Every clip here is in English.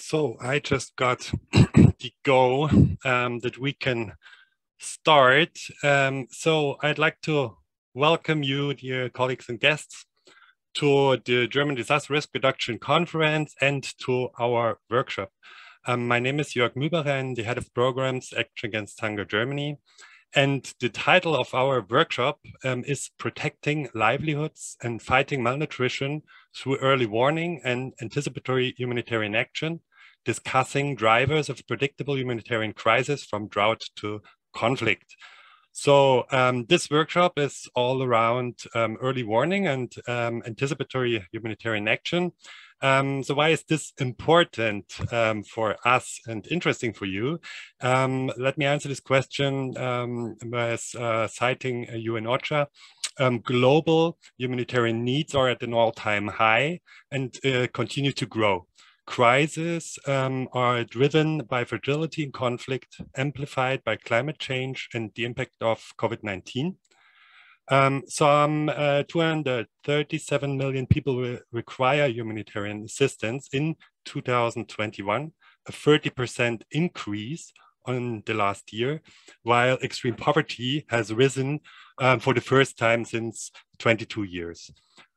So I just got the go that we can start. So I'd like to welcome you, dear colleagues and guests, to the German Disaster Risk Reduction Conference and to our workshop. My name is Jörg Mühlbacher, the head of programs Action Against Hunger Germany. And the title of our workshop is Protecting Livelihoods and Fighting Malnutrition Through Early Warning and Anticipatory Humanitarian Action, discussing drivers of predictable humanitarian crisis from drought to conflict. So this workshop is all around early warning and anticipatory humanitarian action. So why is this important for us and interesting for you? Let me answer this question by citing UN OCHA. Global humanitarian needs are at an all-time high and continue to grow. Crises are driven by fragility and conflict, amplified by climate change and the impact of COVID-19. Some 237 million people will require humanitarian assistance in 2021, a 30% increase on the last year, while extreme poverty has risen for the first time since 22 years.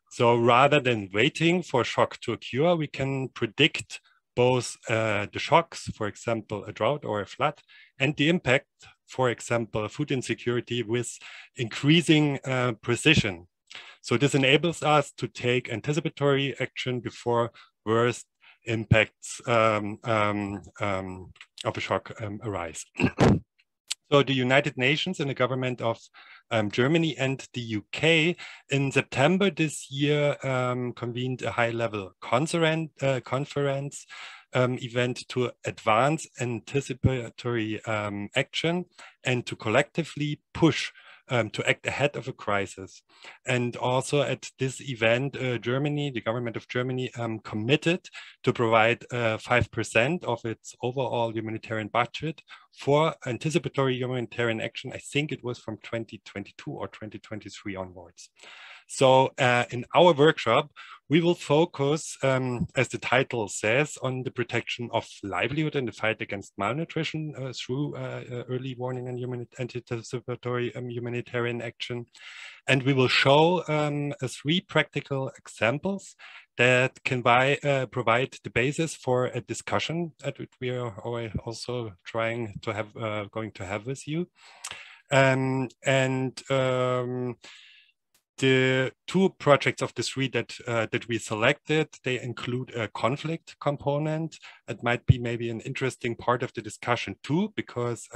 So rather than waiting for shock to occur, we can predict both the shocks, for example, a drought or a flood, and the impact, for example, food insecurity, with increasing precision. So this enables us to take anticipatory action before worst impacts of a shock arise. So the United Nations and the government of Germany and the UK in September this year convened a high-level conference event to advance anticipatory action and to collectively push to act ahead of a crisis. And also at this event, Germany, the government of Germany, committed to provide 5% of its overall humanitarian budget for anticipatory humanitarian action. I think it was from 2022 or 2023 onwards. So in our workshop, we will focus, as the title says, on the protection of livelihood and the fight against malnutrition through early warning and anticipatory humanitarian action. And we will show 3 practical examples that can provide the basis for a discussion that we are also trying to have, going to have with you. The 2 projects of the 3 that we selected, they include a conflict component. It might be maybe an interesting part of the discussion too, because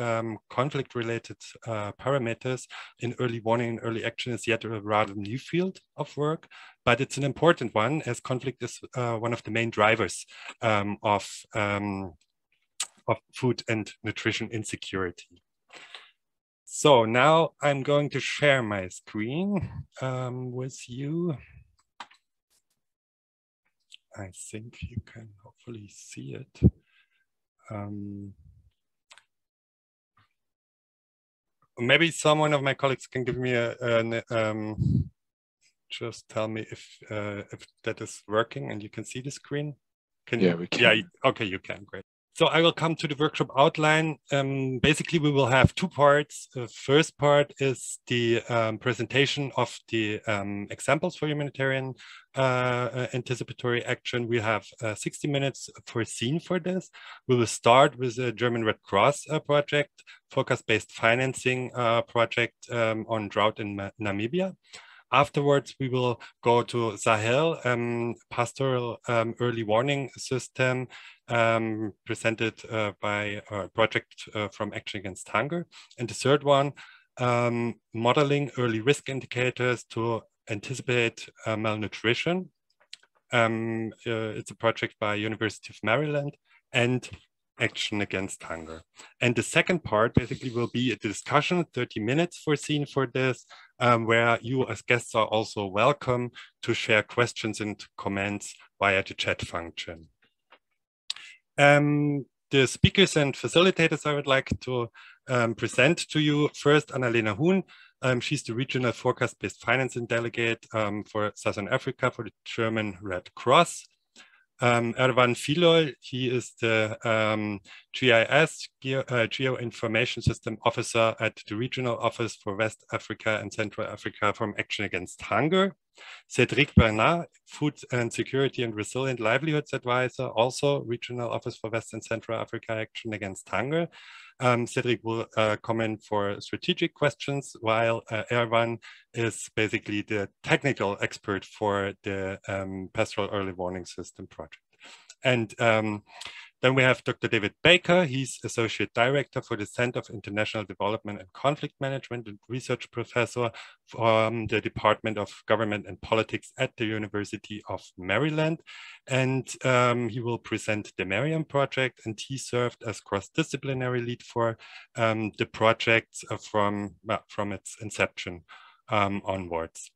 conflict-related parameters in early warning and early action is yet a rather new field of work, but it's an important one, as conflict is one of the main drivers of food and nutrition insecurity. So now I'm going to share my screen with you. I think you can hopefully see it. Maybe someone of my colleagues can give me just tell me if that is working and you can see the screen. Yeah, we can. Yeah, okay, you can, great. So I will come to the workshop outline. Basically, we will have 2 parts. The first part is the presentation of the examples for humanitarian anticipatory action. We have 60 minutes foreseen for this. We will start with the German Red Cross project, focus-based financing project on drought in Namibia. Afterwards, we will go to Sahel, pastoral early warning system presented by a project from Action Against Hunger. And the third one, modeling early risk indicators to anticipate malnutrition. It's a project by University of Maryland and Action Against Hunger. And the second part basically will be a discussion, 30 minutes foreseen for this, where you as guests are also welcome to share questions and comments via the chat function. The speakers and facilitators I would like to present to you. First, Annalena Huhn. She's the regional forecast-based financing delegate for Southern Africa for the German Red Cross. Erwan Filol, he is the GIS, Geo-Information System Officer at the Regional Office for West Africa and Central Africa from Action Against Hunger. Cédric Bernard, Food and Security and Resilient Livelihoods Advisor, also Regional Office for West and Central Africa Action Against Hunger. Cédric will come in for strategic questions, while Erwan is basically the technical expert for the Pastoral Early Warning System project. And then we have Dr. David Baker. He's Associate Director for the Center for International Development and Conflict Management and Research Professor from the Department of Government and Politics at the University of Maryland. And he will present the Mariam project, and he served as cross-disciplinary lead for the project from its inception onwards.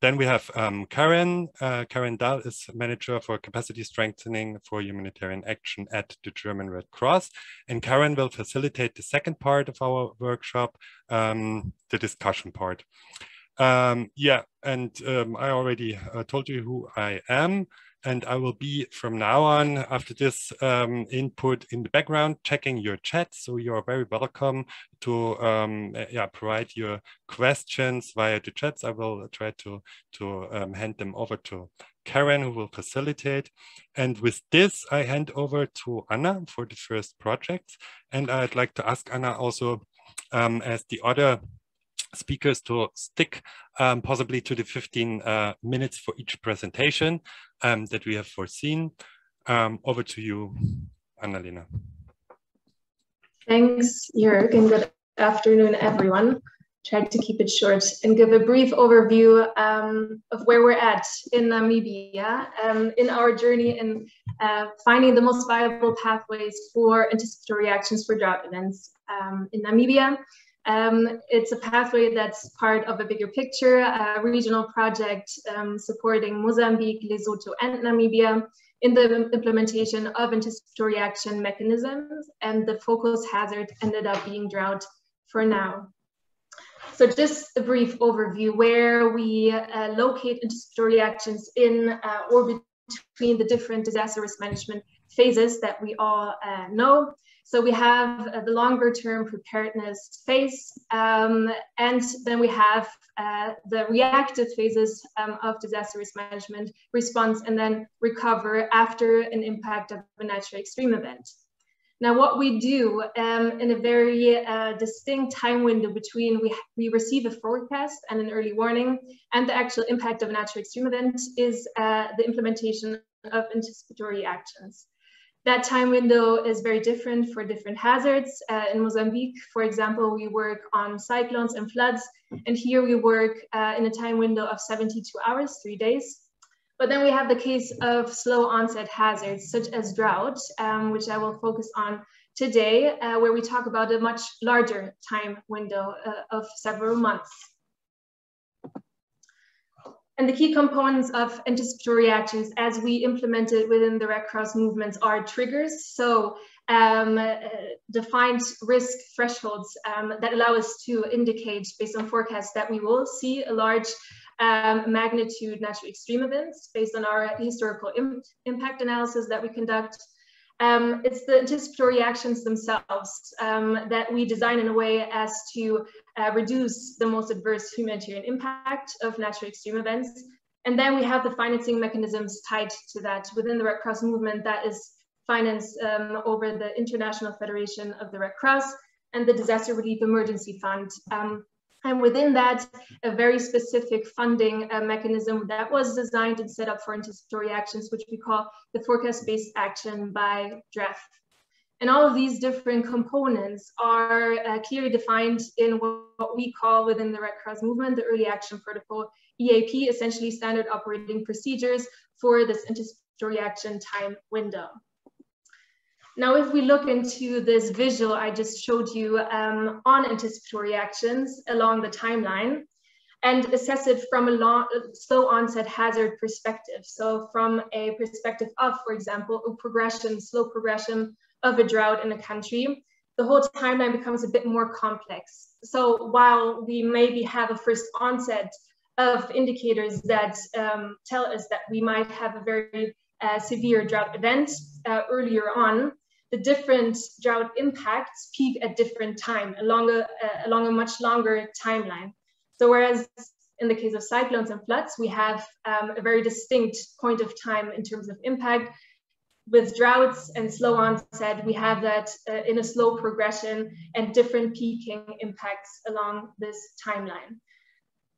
Then we have Karen. Karen Dahl is Manager for Capacity Strengthening for Humanitarian Action at the German Red Cross. And Karen will facilitate the second part of our workshop, the discussion part. Yeah, and I already told you who I am. And I will be from now on, after this input in the background, checking your chat. So you're very welcome to provide your questions via the chats. I will try to hand them over to Karen, who will facilitate. And with this, I hand over to Anna for the first project. And I'd like to ask Anna also, as the other speakers, to stick possibly to the 15 minutes for each presentation that we have foreseen. Over to you, Annalena. Thanks, Jörg, and good afternoon, everyone. Tried to keep it short and give a brief overview of where we're at in Namibia in our journey in finding the most viable pathways for anticipatory actions for drought events in Namibia. It's a pathway that's part of a bigger picture, a regional project supporting Mozambique, Lesotho, and Namibia in the implementation of anticipatory action mechanisms, and the focus hazard ended up being drought for now. So just a brief overview where we locate anticipatory actions in or between the different disaster risk management phases that we all know. So we have the longer term preparedness phase, and then we have the reactive phases of disaster risk management response, and then recover after an impact of a natural extreme event. Now, what we do in a very distinct time window between we receive a forecast and an early warning and the actual impact of a natural extreme event is the implementation of anticipatory actions. That time window is very different for different hazards. In Mozambique, for example, we work on cyclones and floods, and here we work in a time window of 72 hours, 3 days. But then we have the case of slow onset hazards, such as drought, which I will focus on today, where we talk about a much larger time window of several months. And the key components of anticipatory actions as we implement it within the Red Cross movements are triggers. So defined risk thresholds that allow us to indicate based on forecasts that we will see a large magnitude natural extreme events based on our historical impact analysis that we conduct. It's the anticipatory actions themselves that we design in a way as to reduce the most adverse humanitarian impact of natural extreme events. And then we have the financing mechanisms tied to that within the Red Cross movement that is financed over the International Federation of the Red Cross and the Disaster Relief Emergency Fund. And within that, a very specific funding mechanism that was designed and set up for anticipatory actions, which we call the forecast-based action by DREF. And all of these different components are clearly defined in what we call within the Red Cross movement, the Early Action Protocol, EAP, essentially standard operating procedures for this anticipatory action time window. Now, if we look into this visual I just showed you on anticipatory actions along the timeline and assess it from a slow onset hazard perspective. So from a perspective of, for example, a progression, slow progression of a drought in a country, the whole timeline becomes a bit more complex. So while we maybe have a first onset of indicators that tell us that we might have a very severe drought events earlier on, the different drought impacts peak at different time along a much longer timeline. So whereas in the case of cyclones and floods, we have a very distinct point of time in terms of impact. With droughts and slow onset, we have that in a slow progression and different peaking impacts along this timeline.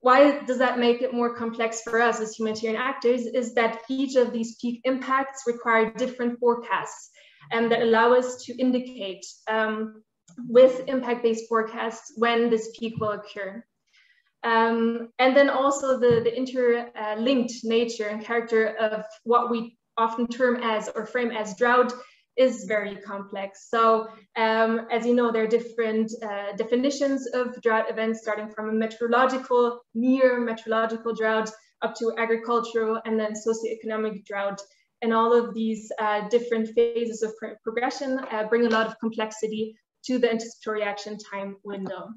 Why does that make it more complex for us as humanitarian actors is that each of these peak impacts require different forecasts that allow us to indicate with impact-based forecasts when this peak will occur. And then also the interlinked nature and character of what we often term as or frame as drought is very complex. So as you know, there are different definitions of drought events, starting from a meteorological, near meteorological drought up to agricultural and then socioeconomic drought. And all of these different phases of progression bring a lot of complexity to the anticipatory action time window.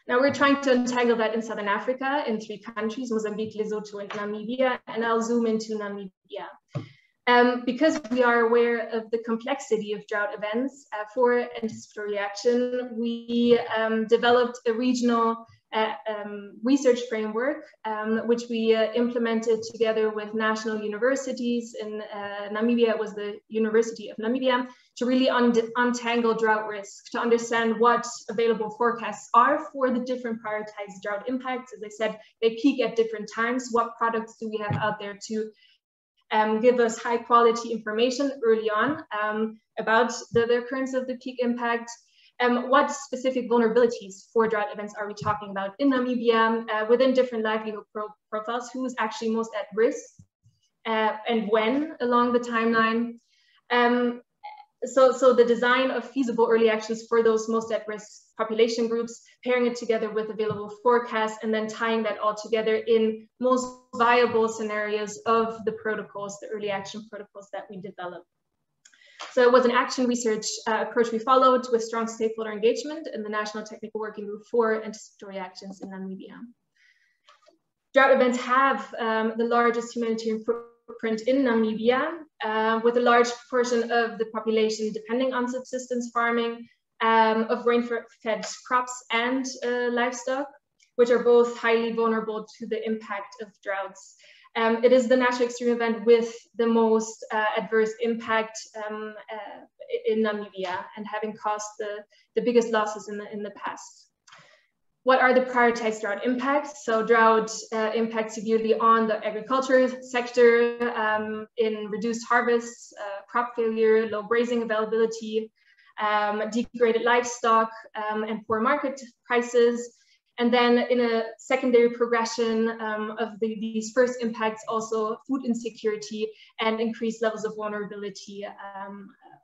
Now we're trying to untangle that in Southern Africa in 3 countries, Mozambique, Lesotho, and Namibia, and I'll zoom into Namibia. Because we are aware of the complexity of drought events for anticipatory action, we developed a regional research framework, which we implemented together with national universities. In Namibia, it was the University of Namibia, to really untangle drought risk, to understand what available forecasts are for the different prioritized drought impacts. As I said, they peak at different times. What products do we have out there to give us high quality information early on about the occurrence of the peak impact? What specific vulnerabilities for drought events are we talking about in Namibia within different livelihood profiles? Who's actually most at risk and when along the timeline? So the design of feasible early actions for those most at risk population groups, pairing it together with available forecasts, and then tying that all together in most viable scenarios of the protocols, the early action protocols that we developed. So it was an action research approach we followed with strong stakeholder engagement in the National Technical Working Group for Anticipatory Actions in Namibia. Drought events have the largest humanitarian footprint in Namibia, with a large proportion of the population depending on subsistence farming of rain-fed crops and livestock, which are both highly vulnerable to the impact of droughts. It is the natural extreme event with the most adverse impact in Namibia and having caused the biggest losses in the past. What are the prioritized drought impacts? So drought impacts severely on the agriculture sector in reduced harvests, crop failure, low grazing availability, degraded livestock, and poor market prices. And then in a secondary progression of these first impacts, also food insecurity and increased levels of vulnerability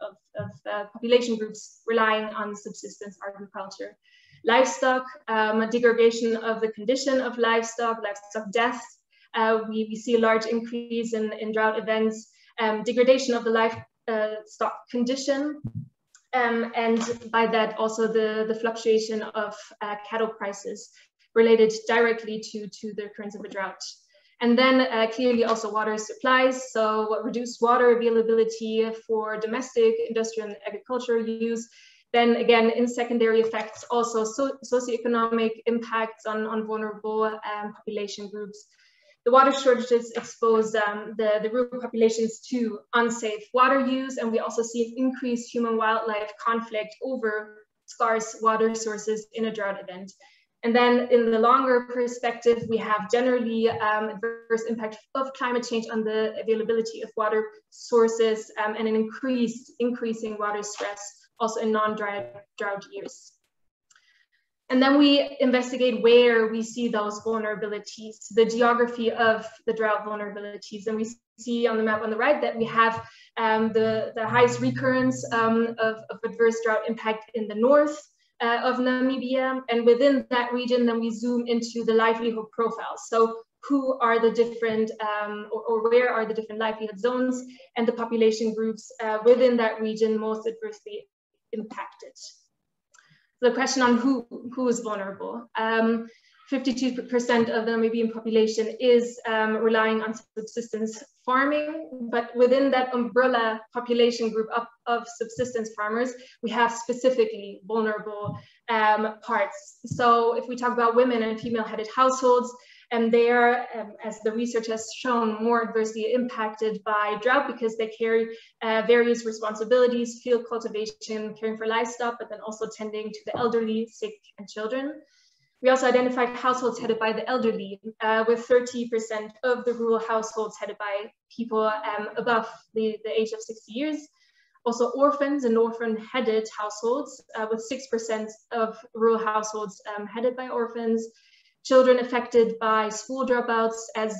of population groups relying on subsistence agriculture. Livestock, degradation of the condition of livestock death. We see a large increase in drought events, degradation of the livestock condition, and by that also the fluctuation of cattle prices related directly to the occurrence of a drought. And then clearly also water supplies, so reduced water availability for domestic, industrial, and agricultural use. Then again, in secondary effects, also socioeconomic impacts on vulnerable population groups. The water shortages expose the rural populations to unsafe water use, and we also see increased human-wildlife conflict over scarce water sources in a drought event. And then in the longer perspective, we have generally adverse impact of climate change on the availability of water sources and an increasing water stress also in non-drought years. And then we investigate where we see those vulnerabilities, the geography of the drought vulnerabilities. And we see on the map on the right that we have the highest recurrence of adverse drought impact in the north of Namibia. And within that region, then we zoom into the livelihood profiles. So who are the different, or where are the different livelihood zones and the population groups within that region most adversely impacted. The question on who is vulnerable. 52% of the Namibian population is relying on subsistence farming, but within that umbrella population group of subsistence farmers, we have specifically vulnerable parts. So if we talk about women and female-headed households, and they are, as the research has shown, more adversely impacted by drought because they carry various responsibilities, field cultivation, caring for livestock, but then also tending to the elderly, sick, and children. We also identified households headed by the elderly, with 30% of the rural households headed by people above the age of 60 years. Also orphans and orphan-headed households, with 6% of rural households headed by orphans. Children affected by school dropouts, as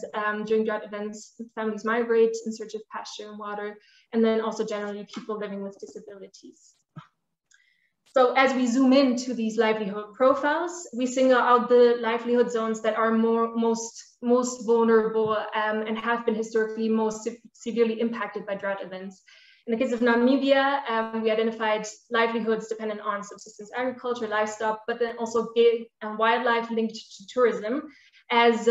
during drought events, families migrate in search of pasture and water, and then also generally people living with disabilities. So as we zoom into these livelihood profiles, we single out the livelihood zones that are most vulnerable and have been historically most severely impacted by drought events. In the case of Namibia, we identified livelihoods dependent on subsistence agriculture, livestock, but then also game and wildlife linked to tourism as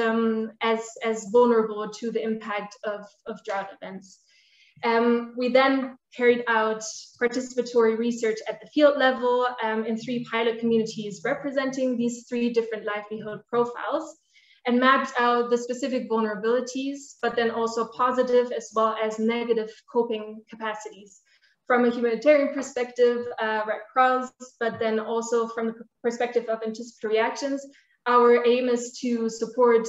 vulnerable to the impact of drought events. We then carried out participatory research at the field level in 3 pilot communities representing these 3 different livelihood profiles, and mapped out the specific vulnerabilities, but then also positive as well as negative coping capacities. From a humanitarian perspective, Red Kreuz, but then also from the perspective of anticipatory actions, our aim is to support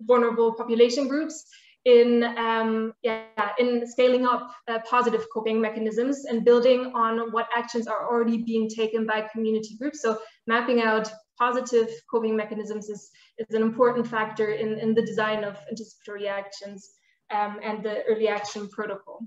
vulnerable population groups in scaling up positive coping mechanisms and building on what actions are already being taken by community groups. So mapping out positive coping mechanisms is an important factor in the design of anticipatory actions and the early action protocol.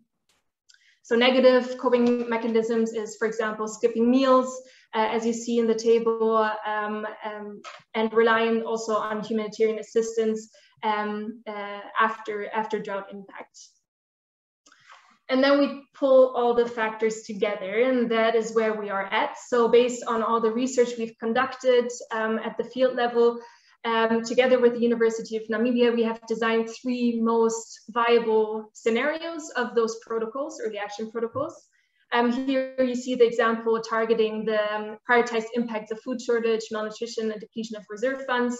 So negative coping mechanisms is, for example, skipping meals, as you see in the table, and relying also on humanitarian assistance after drought impact. And then we pull all the factors together, and that is where we are at. So based on all the research we've conducted at the field level, together with the University of Namibia, we have designed 3 most viable scenarios of those protocols, early action protocols. Here you see the example targeting the prioritized impacts of food shortage, malnutrition, and depletion of reserve funds,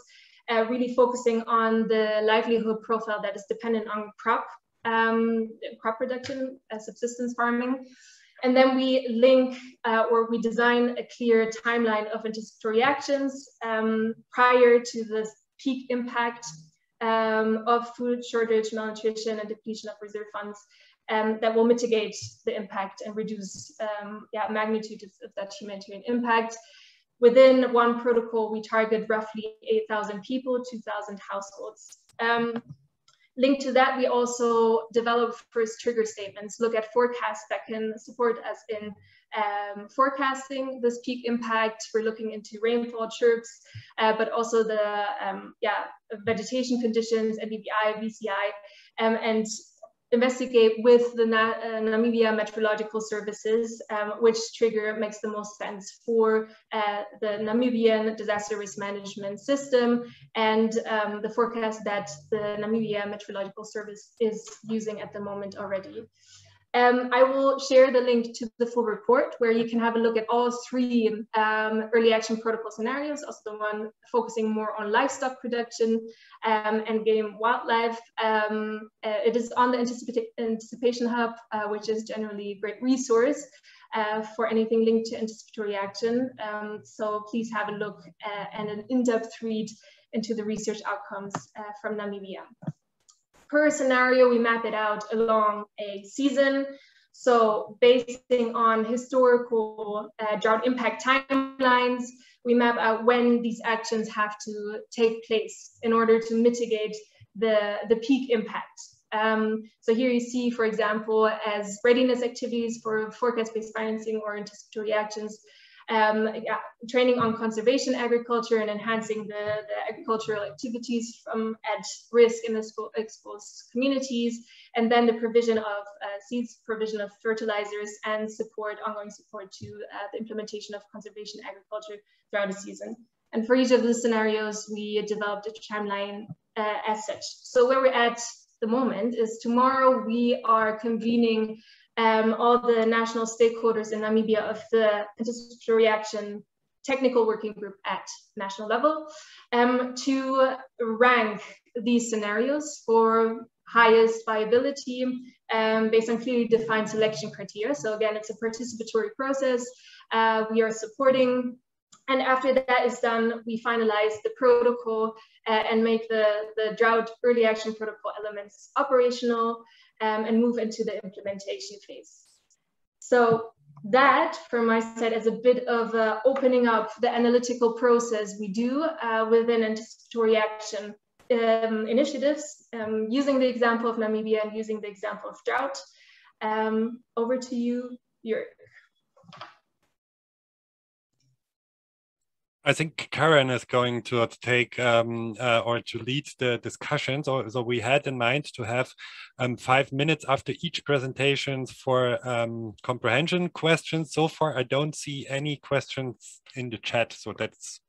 really focusing on the livelihood profile that is dependent on crop production, subsistence farming. And then we link or we design a clear timeline of anticipatory actions prior to the peak impact of food shortage, malnutrition, and depletion of reserve funds that will mitigate the impact and reduce magnitude of that humanitarian impact. Within one protocol, we target roughly 8,000 people, 2,000 households. Linked to that, we also develop first trigger statements, look at forecasts that can support us in forecasting this peak impact. We're looking into rainfall chirps, but also the vegetation conditions, NDVI, VCI, and investigate with the Namibia Meteorological Services which trigger makes the most sense for the Namibian disaster risk management system and the forecast that the Namibia Meteorological Service is using at the moment already. I will share the link to the full report where you can have a look at all 3 early action protocol scenarios, also the one focusing more on livestock production and game wildlife. It is on the Anticipation Hub, which is generally a great resource for anything linked to anticipatory action. So please have a look and an in-depth read into the research outcomes from Namibia. Per scenario, we map it out along a season. So basing on historical drought impact timelines, we map out when these actions have to take place in order to mitigate the peak impact. So here you see, for example, as readiness activities for forecast-based financing or anticipatory actions, training on conservation agriculture and enhancing the agricultural activities at risk in exposed communities, and then the provision of seeds, provision of fertilizers, and ongoing support to the implementation of conservation agriculture throughout the season. And for each of the scenarios, we developed a timeline as such. So where we're at the moment is tomorrow we are convening all the national stakeholders in Namibia of the Anticipatory Action Technical Working Group at national level to rank these scenarios for highest viability based on clearly defined selection criteria. So again, it's a participatory process. We are supporting, and after that is done, we finalize the protocol and make the drought early action protocol elements operational and move into the implementation phase. So that, from my side, is a bit of opening up the analytical process we do within anticipatory action initiatives, using the example of Namibia and using the example of drought. Over to you, Jörg. I think Karen is going to take or to lead the discussion. So we had in mind to have 5 minutes after each presentation for comprehension questions. So far, I don't see any questions in the chat. So that's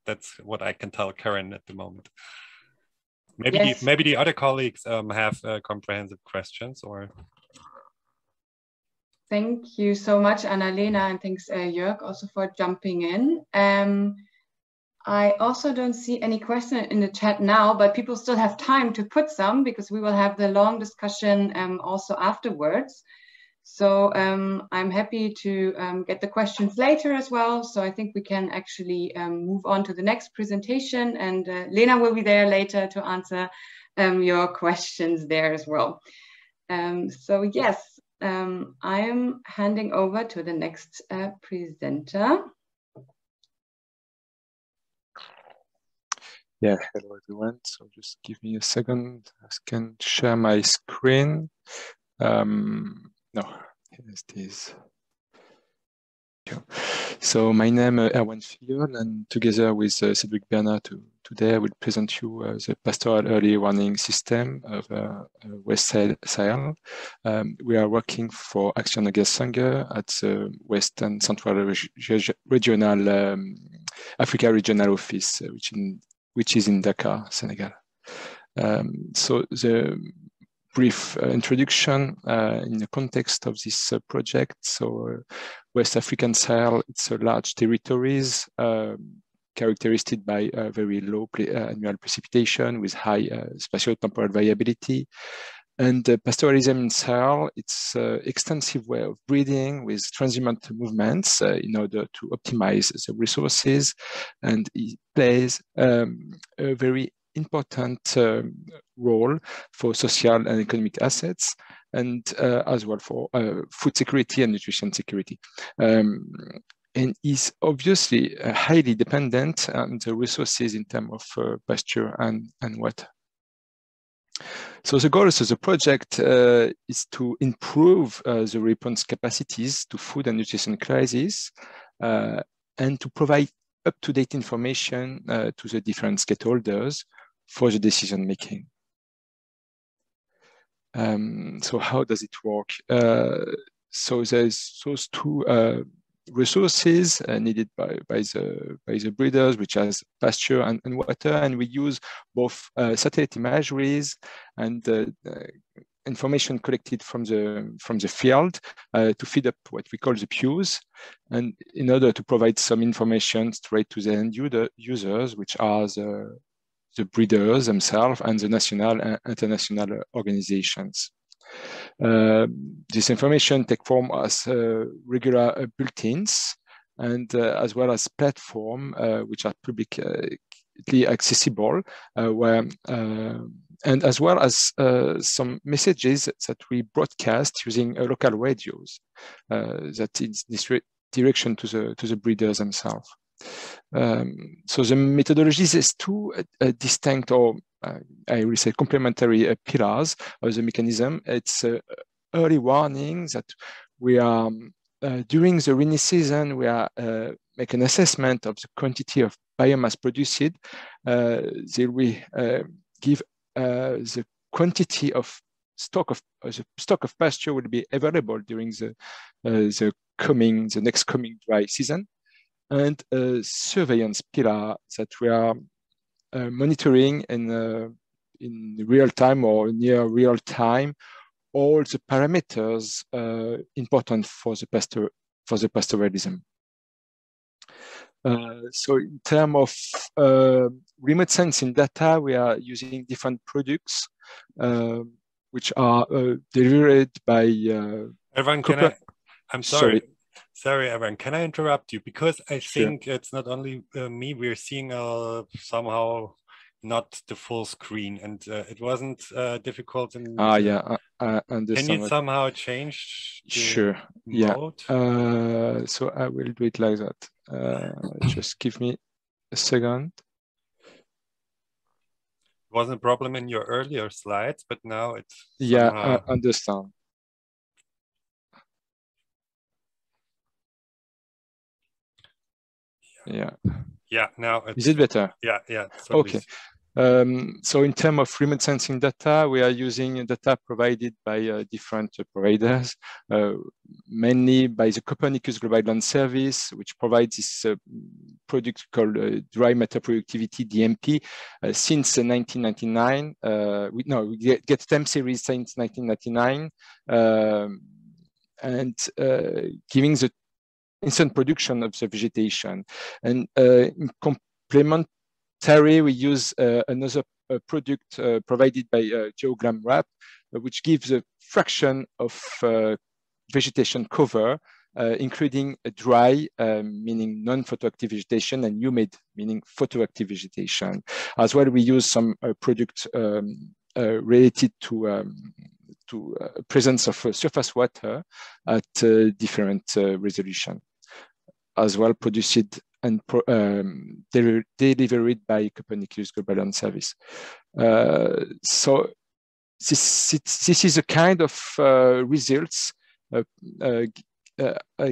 what I can tell Karen at the moment. Maybe yes. Maybe the other colleagues have comprehensive questions or. Thank you so much, Anna-Lena, and thanks, Jörg, also for jumping in. I also don't see any question in the chat now, but people still have time to put some because we will have the long discussion also afterwards. So I'm happy to get the questions later as well. So I think we can actually move on to the next presentation, and Lena will be there later to answer your questions there as well. So yes, I am handing over to the next presenter. Yeah, hello everyone. So just give me a second. I can share my screen. No, here it is. So my name is Erwan Fillol, and together with Cedric Bernard today I will present you the pastoral early warning system of West Sahel. We are working for Action Against Hunger at the West and Central Regional Africa Regional Office, which is in Dakar, Senegal. So the brief introduction in the context of this project. So West African Sahel, it's a large territories characterized by very low annual precipitation with high spatio-temporal variability. And pastoralism in Sahel, it's an extensive way of breeding with transient movements in order to optimize the resources, and it plays a very important role for social and economic assets, and as well for food security and nutrition security. And is obviously highly dependent on the resources in terms of pasture and water. So the goal of the project is to improve the response capacities to food and nutrition crises and to provide up-to-date information to the different stakeholders for the decision making. So how does it work? So there's those two resources needed by the breeders, which has pasture and water, and we use both satellite imageries and information collected from the field to feed up what we call the pews, and in order to provide some information straight to the end users, which are the breeders themselves and the national and international organizations. This information take form as regular bulletins and as well as platform which are publicly accessible, and as well as some messages that we broadcast using local radios that is this direction to the breeders themselves. So the methodologies is two distinct, or I will say complementary pillars of the mechanism. It's early warning that we are during the rainy season, we are make an assessment of the quantity of biomass produced. They will give the quantity of stock of pasture will be available during the next coming dry season. and a surveillance pillar that we are monitoring in real time or near real time all the parameters important for the pastoralism. So in terms of remote sensing data, we are using different products which are delivered by Evan, I'm sorry. Sorry, Evan, can I interrupt you? Because I think it's not only me, we're seeing somehow not the full screen, and it wasn't difficult. Yeah, I understand. Can you somehow change the mode? Yeah. So I will do it like that. Just give me a second. It wasn't a problem in your earlier slides, but now it's I understand. Yeah. Now is it better? Yeah. Okay. So in terms of remote sensing data, we are using data provided by different providers, mainly by the Copernicus Global Land Service, which provides this product called Dry Matter Productivity, DMP, since 1999. We get time series since 1999, and giving the instant production of the vegetation. And in complementary, we use another product provided by Geogram Wrap, which gives a fraction of vegetation cover, including dry, meaning non-photoactive vegetation, and humid, meaning photoactive vegetation. As well, we use some products related to presence of surface water at different resolution, as well produced and delivered by Copernicus Global Land Service. So this is a kind of results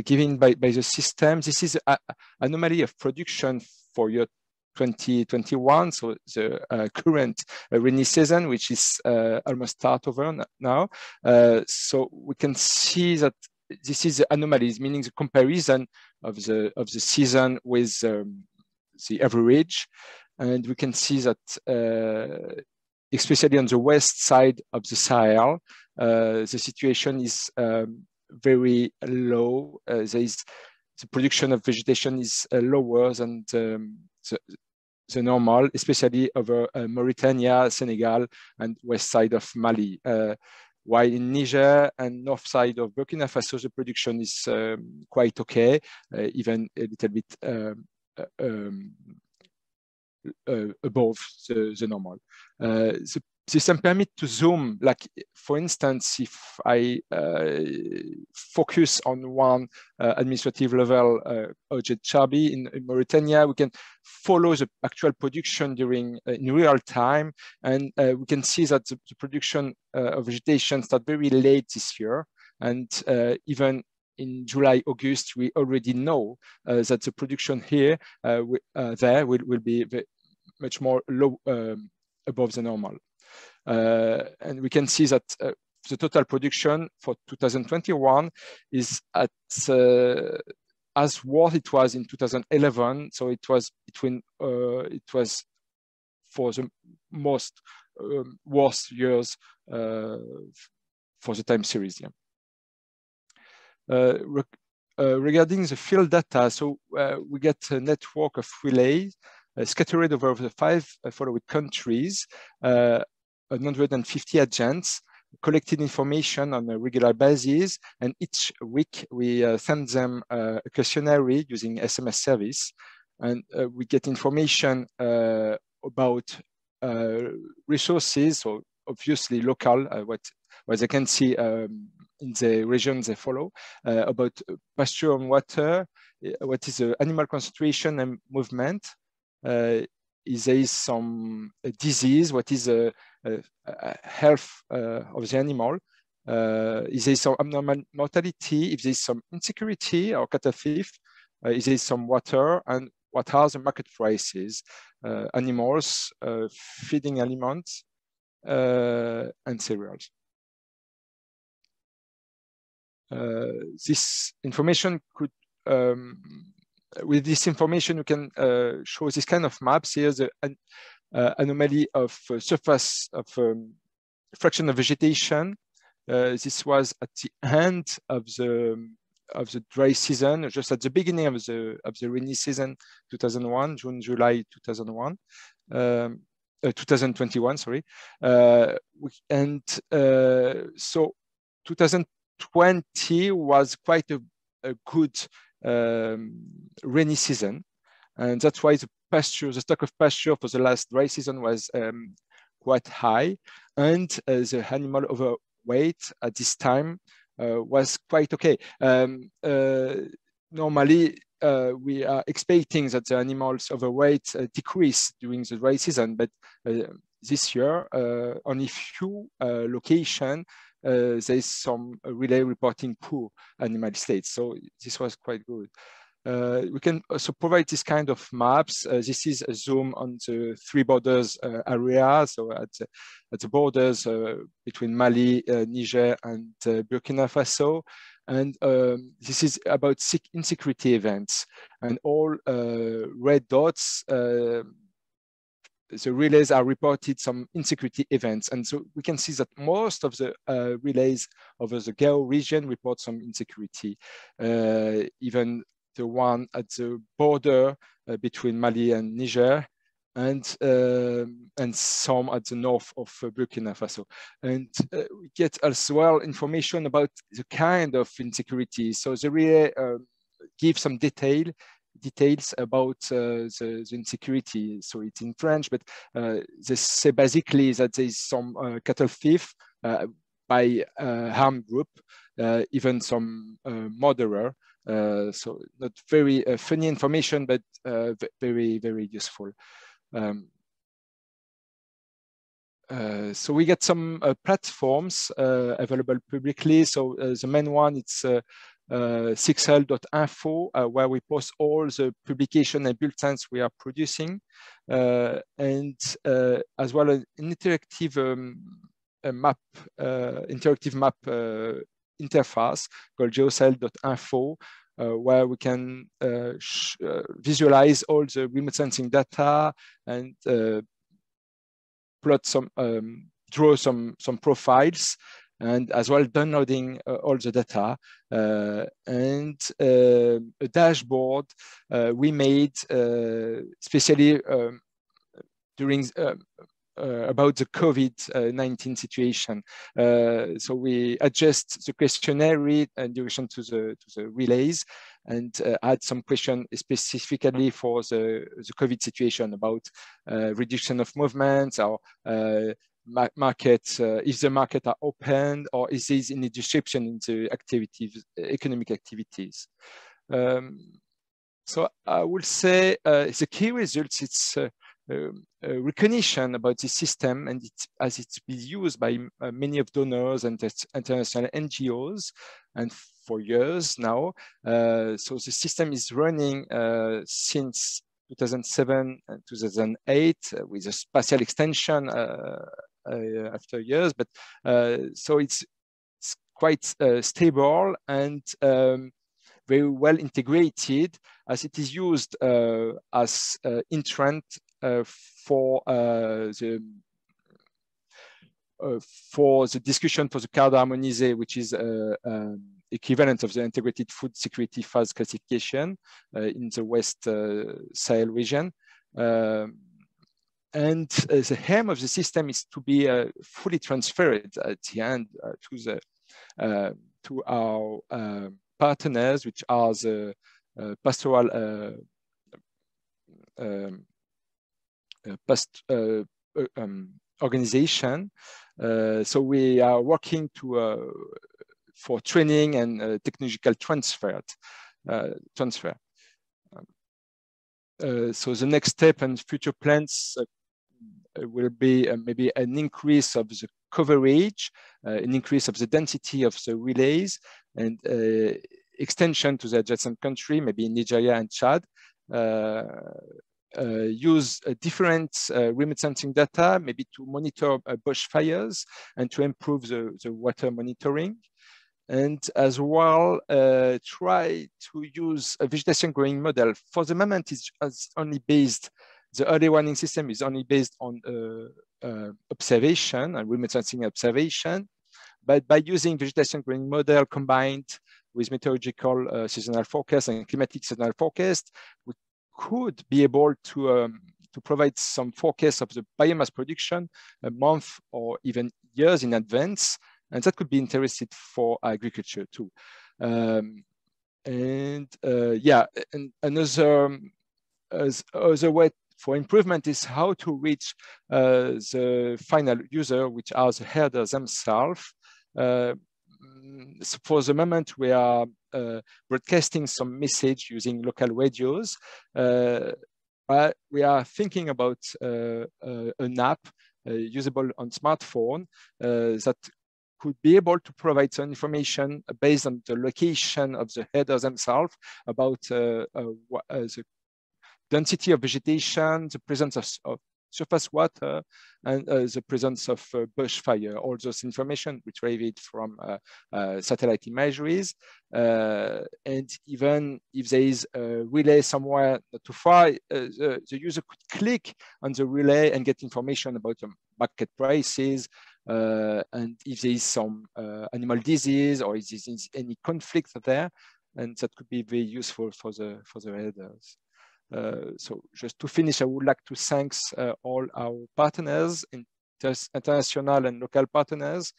given by the system. This is an anomaly of production for year 2021, so the current rainy season, which is almost start over now. So we can see that this is the anomalies, meaning the comparison of the season with the average, and we can see that especially on the west side of the Sahel, the situation is very low. The production of vegetation is lower than the normal, especially over Mauritania, Senegal, and west side of Mali. While in Niger and north side of Burkina Faso, the production is quite okay, even a little bit above the normal. The system permits to zoom, like for instance, if I focus on one administrative level, Chabi in Mauritania, we can follow the actual production during in real time, and we can see that the production of vegetation started very late this year, and even in July, August, we already know that the production here will be much more low above the normal. And we can see that the total production for 2021 is at as what it was in 2011. So it was between it was for the most worst years for the time series. Yeah. Regarding the field data, so we get a network of relays scattered over the 5 following countries, 150 agents collected information on a regular basis, and each week we send them a questionnaire using SMS service, and we get information about resources, so obviously local, what they can see in the regions they follow, about pasture and water, what is the animal concentration and movement, is there some disease, what is the health of the animal, is there some abnormal mortality, if there is some insecurity or cattle theft, is there some water, and what are the market prices, animals, feeding elements, and cereals. This information could with this information, you can show this kind of maps. Here's an anomaly of surface of fraction of vegetation. This was at the end of the dry season, just at the beginning of the rainy season, 2001, June, July 2001. 2021, sorry. And so 2020 was quite a good rainy season. And that's why the stock of pasture for the last dry season was quite high. And the animal overweight at this time was quite okay. Normally, we are expecting that the animals overweight decrease during the dry season, but this year, only few locations, there's some relay reporting poor animal states. So this was quite good. We can also provide this kind of maps. This is a zoom on the three borders area. So at the borders between Mali, Niger, and Burkina Faso. And this is about insecurity events. And all red dots, the relays are reported some insecurity events. And so we can see that most of the relays over the Gao region report some insecurity. Even the one at the border between Mali and Niger, and some at the north of Burkina Faso. And we get as well information about the kind of insecurity. So the relay gives some details about the insecurity. So it's in French, but they say basically that there is some cattle thief by armed group, even some murderer. So not very funny information, but very, very useful. So we get some platforms available publicly. So the main one, it's SIGSAHEL.info, where we post all the publication and bulletins we are producing, and as well as an interactive interactive map interface called geosahel.info, where we can visualize all the remote sensing data and plot some, draw some profiles, and as well downloading all the data, and a dashboard we made especially during about the COVID-19 situation. So we adjust the questionnaire in relation to the relays, and add some question specifically for the COVID situation about reduction of movements, or market, if the market are open, or is there any disruption in the activities, economic activities. So I would say the key results, it's recognition about the system, and as it's been used by many of donors and international NGOs, and for years now. So the system is running since 2007 and 2008 with a spatial extension after years, but so it's quite stable and very well integrated, as it is used as intrant for the discussion for the card harmonisé, which is equivalent of the integrated food security phase classification in the West Sahel region. And the aim of the system is to be fully transferred at the end to our partners, which are the pastoral organization. So we are working for training and technological transfer. So the next step and future plans will be maybe an increase of the coverage, an increase of the density of the relays, and extension to the adjacent country, maybe in Nigeria and Chad. Use different remote sensing data, maybe to monitor bushfires and to improve the water monitoring. and as well try to use a vegetation growing model. For the moment, it's only based, the early warning system is only based on observation and remote sensing observation. But by using vegetation growing model combined with meteorological seasonal forecast and climatic seasonal forecast, we could be able to provide some forecast of the biomass production a month or even years in advance. And that could be interesting for agriculture too. Yeah, and another way for improvement is how to reach the final user, which are the herders themselves. So for the moment, we are broadcasting some message using local radios. But we are thinking about an app usable on smartphone that could be able to provide some information based on the location of the headers themselves about the density of vegetation, the presence of surface water, and the presence of bushfire. All those information retrieved from satellite imageries. And even if there is a relay somewhere not too far, the user could click on the relay and get information about the market prices, and if there is some animal disease or if there is any conflict there, and that could be very useful for the headers. So just to finish, I would like to thank all our partners, international and local partners,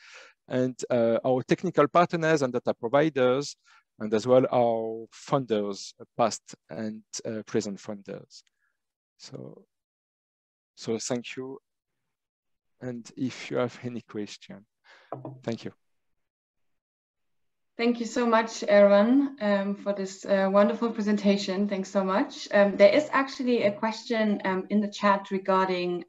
and our technical partners and data providers, and as well our funders, past and present funders. So thank you. And if you have any question, thank you. Thank you so much, Aaron, for this wonderful presentation. Thanks so much. There is actually a question in the chat regarding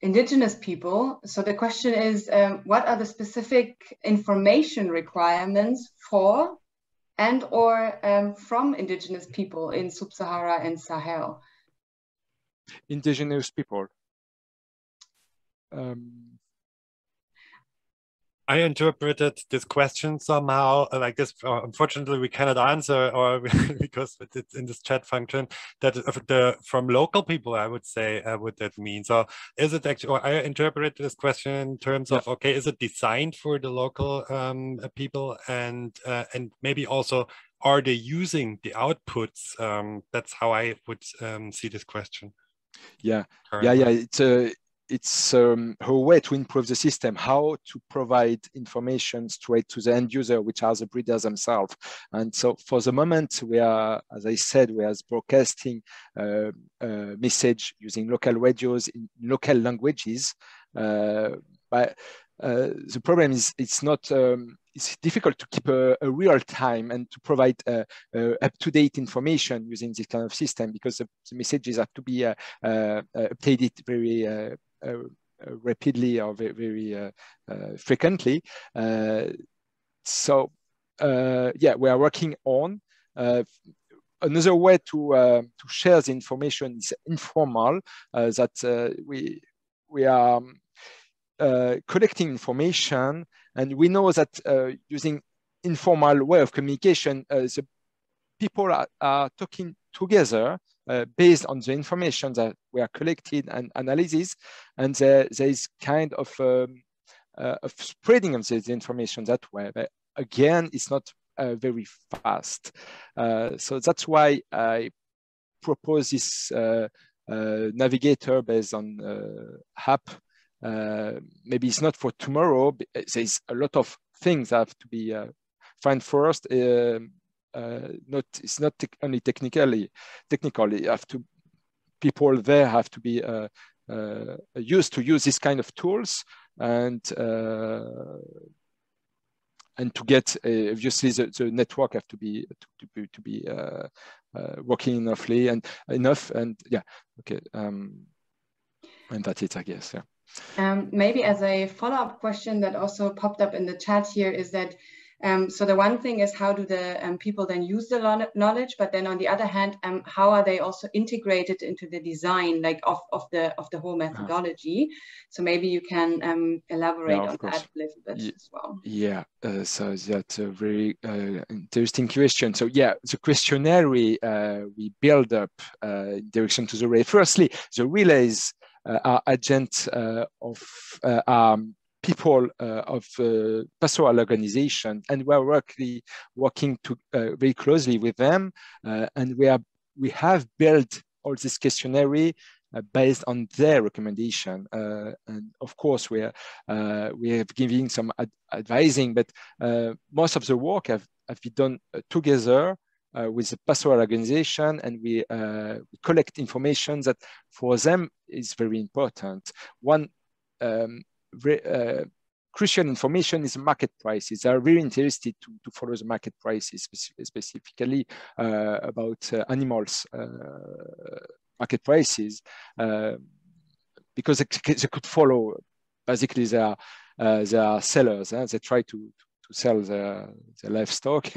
indigenous people. So the question is, what are the specific information requirements for and or from indigenous people in Sub-Sahara and Sahel? Indigenous people. I interpreted this question somehow like this. Unfortunately, we cannot answer, or because it's in this chat function, that from local people, I would say, what that means. So is it actually, or I interpret this question in terms of, okay, is it designed for the local people, and maybe also, are they using the outputs? That's how I would see this question. Yeah, currently. it's a way to improve the system, how to provide information straight to the end user, which are the breeders themselves. And so for the moment, we are, as I said, we are broadcasting message using local radios in local languages. But the problem is it's not, it's difficult to keep a real time and to provide up-to-date information using this kind of system, because the messages have to be updated very rapidly or very frequently. So yeah, we are working on another way to share the information is informal, that we are collecting information, and we know that using informal way of communication, the people are talking together based on the information that we are collecting and analysis, and there is kind of spreading of the information that way. But again, it's not very fast. So that's why I propose this navigator based on app. Maybe it's not for tomorrow. There's a lot of things that have to be found first. It's not only technically. People there have to be used to use this kind of tools, and to get obviously the network have to be working enough and yeah, okay, and that's it, I guess. Yeah. Maybe as a follow-up question that also popped up in the chat here is that So the one thing is, how do the people then use the knowledge? But then on the other hand, how are they also integrated into the design, like of the whole methodology? So maybe you can elaborate on that a little bit as well. Yeah, so that's a very interesting question. So yeah, the questionnaire we build up in direction to the relay. Firstly, the relays are agents of people of pastoral organization, and we are working very closely with them, and we have built all this questionnaire based on their recommendation, and of course we have giving some advising, but most of the work have been done together with the pastoral organization, and we collect information that for them is very important. One crucial information is market prices. They are very interested to follow the market prices, specifically about animals market prices, because they could follow. Basically, they are sellers. They try to sell their livestock,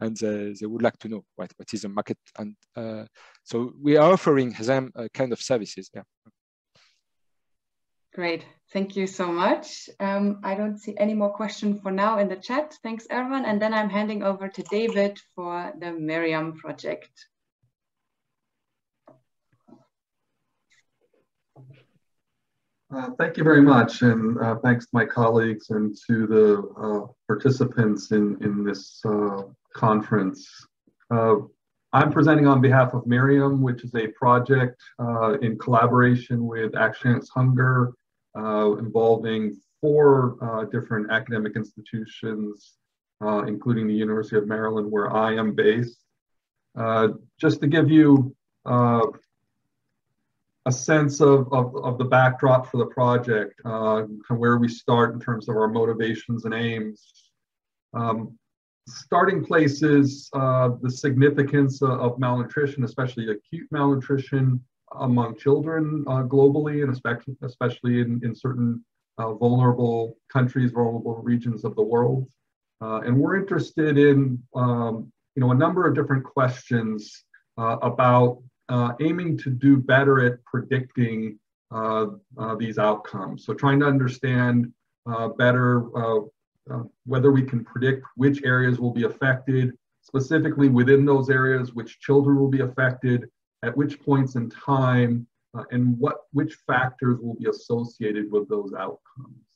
and they would like to know what is the market. And so we are offering them kind of services. Yeah. Great, thank you so much. I don't see any more questions for now in the chat. Thanks, everyone. And then I'm handing over to David for the Miriam project. Thank you very much, and thanks to my colleagues and to the participants in this conference. I'm presenting on behalf of Miriam, which is a project in collaboration with Action Against Hunger, involving 4 different academic institutions, including the University of Maryland, where I am based. Just to give you a sense of the backdrop for the project, where we start in terms of our motivations and aims. Starting place is the significance of malnutrition, especially acute malnutrition among children globally, and especially in certain vulnerable countries, vulnerable regions of the world. And we're interested in a number of different questions about aiming to do better at predicting these outcomes. So trying to understand better whether we can predict which areas will be affected, specifically within those areas, which children will be affected, at which points in time, and which factors will be associated with those outcomes.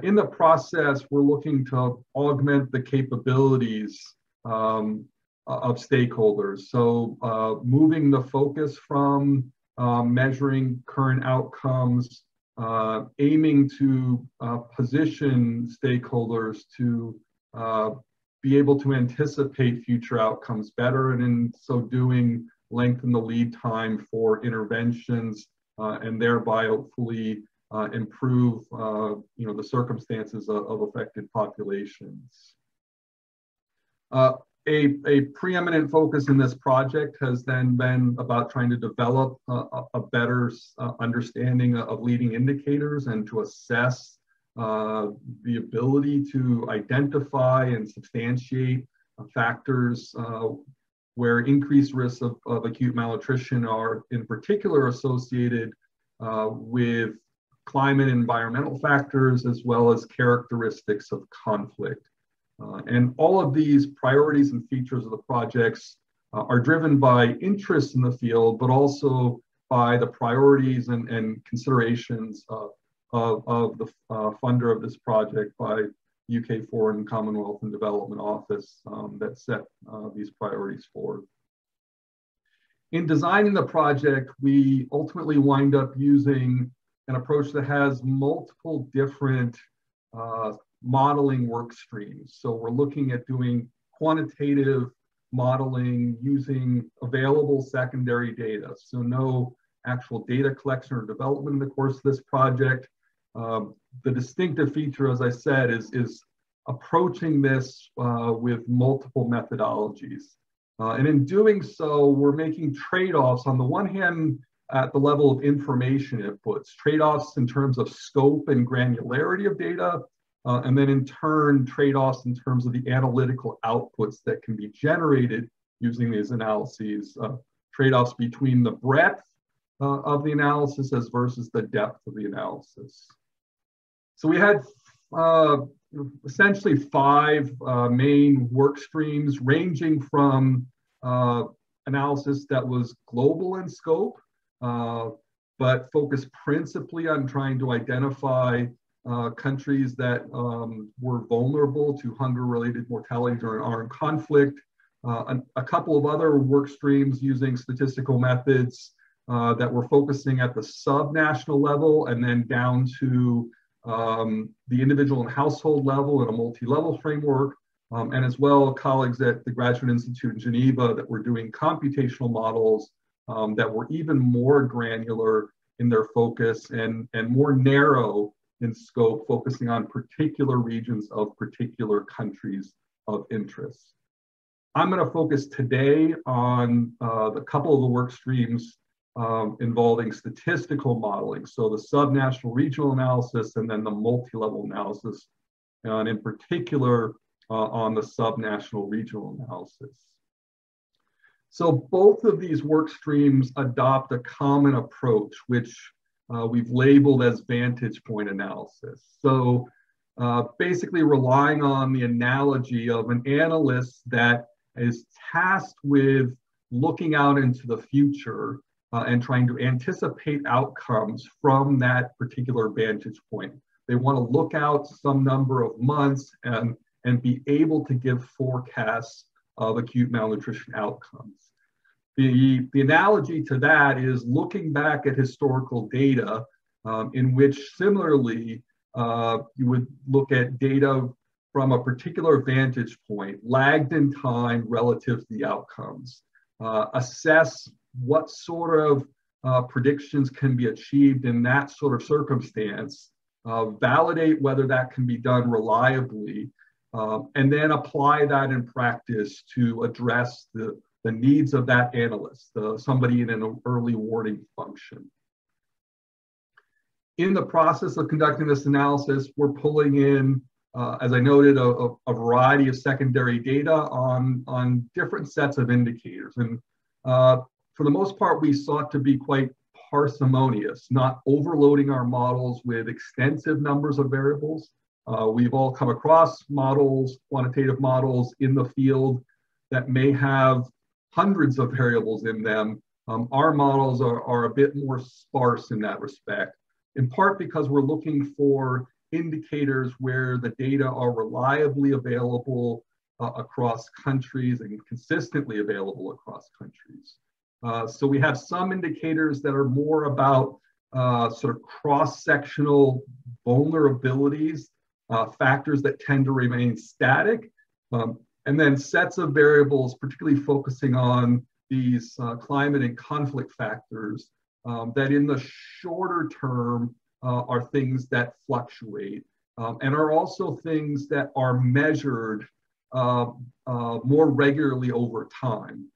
In the process, we're looking to augment the capabilities of stakeholders. So moving the focus from measuring current outcomes, aiming to position stakeholders to be able to anticipate future outcomes better, and in so doing, lengthen the lead time for interventions, and thereby hopefully improve the circumstances of affected populations. A preeminent focus in this project has then been about trying to develop a better understanding of leading indicators and to assess the ability to identify and substantiate factors where increased risks of acute malnutrition are in particular associated with climate and environmental factors, as well as characteristics of conflict. And all of these priorities and features of the projects are driven by interest in the field, but also by the priorities and considerations of the funder of this project, by UK Foreign, Commonwealth and Development Office, that set these priorities forward. In designing the project, we ultimately wind up using an approach that has multiple different modeling work streams. So we're looking at doing quantitative modeling using available secondary data. So no actual data collection or development in the course of this project. The distinctive feature, as I said, is approaching this with multiple methodologies. And in doing so, we're making trade-offs on the one hand at the level of information inputs, trade-offs in terms of scope and granularity of data, and then in turn, trade-offs in terms of the analytical outputs that can be generated using these analyses, trade-offs between the breadth of the analysis as versus the depth of the analysis. So we had essentially 5 main work streams, ranging from analysis that was global in scope, but focused principally on trying to identify countries that were vulnerable to hunger-related mortality during armed conflict. A couple of other work streams using statistical methods that were focusing at the subnational level and then down to the individual and household level in a multi-level framework, and as well colleagues at the Graduate Institute in Geneva that were doing computational models that were even more granular in their focus and more narrow in scope, focusing on particular regions of particular countries of interest. I'm going to focus today on the couple of the work streams involving statistical modeling, so the subnational regional analysis and then the multi-level analysis, and in particular on the subnational regional analysis. So both of these work streams adopt a common approach, which we've labeled as vantage point analysis. So basically relying on the analogy of an analyst that is tasked with looking out into the future and trying to anticipate outcomes from that particular vantage point. They want to look out some number of months and be able to give forecasts of acute malnutrition outcomes. The analogy to that is looking back at historical data in which similarly you would look at data from a particular vantage point, lagged in time relative to the outcomes, assess what sort of predictions can be achieved in that sort of circumstance, validate whether that can be done reliably, and then apply that in practice to address the needs of that analyst, somebody in an early warning function. In the process of conducting this analysis, we're pulling in, as I noted, a variety of secondary data on different sets of indicators. And for the most part, we sought to be quite parsimonious, not overloading our models with extensive numbers of variables. We've all come across models, quantitative models in the field that may have hundreds of variables in them. Our models are a bit more sparse in that respect, in part because we're looking for indicators where the data are reliably available across countries and consistently available across countries. So we have some indicators that are more about sort of cross-sectional vulnerabilities, factors that tend to remain static, and then sets of variables, particularly focusing on these climate and conflict factors that in the shorter term are things that fluctuate and are also things that are measured more regularly over time.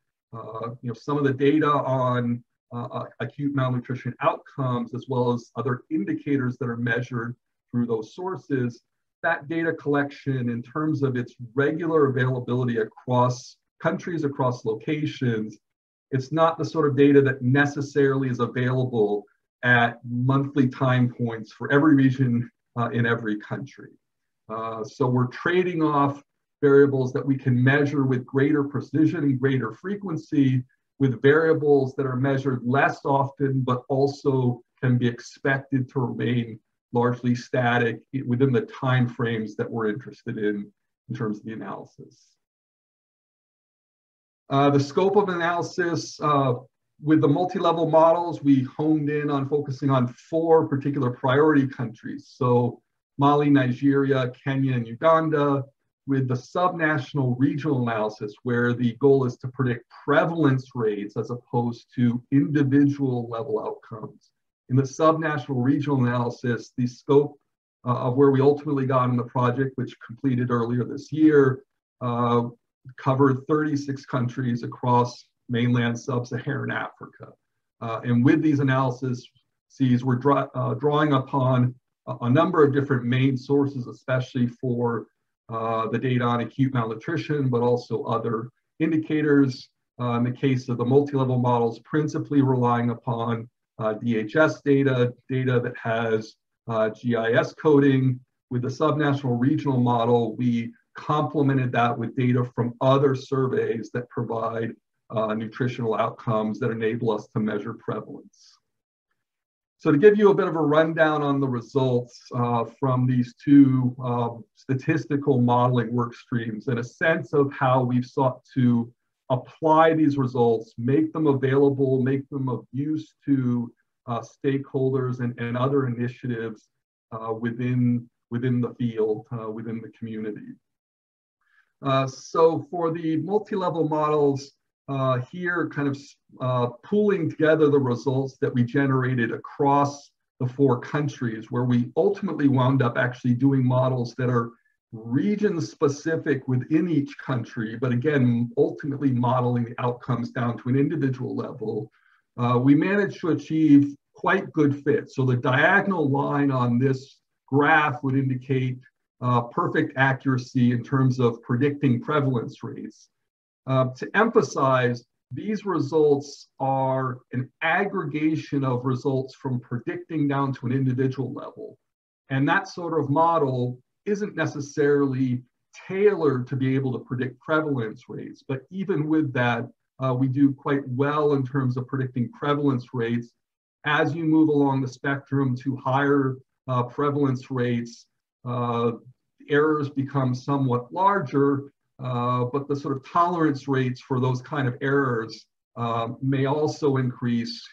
Some of the data on acute malnutrition outcomes, as well as other indicators that are measured through those sources, that data collection in terms of its regular availability across countries, across locations, it's not the sort of data that necessarily is available at monthly time points for every region in every country. So we're trading off variables that we can measure with greater precision and greater frequency with variables that are measured less often, but also can be expected to remain largely static within the time frames that we're interested in terms of the analysis. The scope of analysis, with the multi-level models, we honed in on focusing on 4 particular priority countries. So Mali, Nigeria, Kenya, and Uganda, with the subnational regional analysis, where the goal is to predict prevalence rates as opposed to individual level outcomes. In the subnational regional analysis, the scope of where we ultimately got in the project, which completed earlier this year, covered 36 countries across mainland sub-Saharan Africa. And with these analyses, we're drawing upon a number of different main sources, especially for the data on acute malnutrition, but also other indicators. In the case of the multi-level models, principally relying upon DHS data that has GIS coding. With the subnational regional model, we complemented that with data from other surveys that provide nutritional outcomes that enable us to measure prevalence. So to give you a bit of a rundown on the results from these two statistical modeling work streams and a sense of how we've sought to apply these results, make them available, make them of use to stakeholders and other initiatives within the field, within the community. So for the multi-level models, here kind of pooling together the results that we generated across the 4 countries, where we ultimately wound up actually doing models that are region specific within each country, but again, ultimately modeling the outcomes down to an individual level. We managed to achieve quite good fit. So the diagonal line on this graph would indicate perfect accuracy in terms of predicting prevalence rates. To emphasize, these results are an aggregation of results from predicting down to an individual level. And that sort of model isn't necessarily tailored to be able to predict prevalence rates. But even with that, we do quite well in terms of predicting prevalence rates. As you move along the spectrum to higher prevalence rates, errors become somewhat larger, but the sort of tolerance rates for those kind of errors may also increase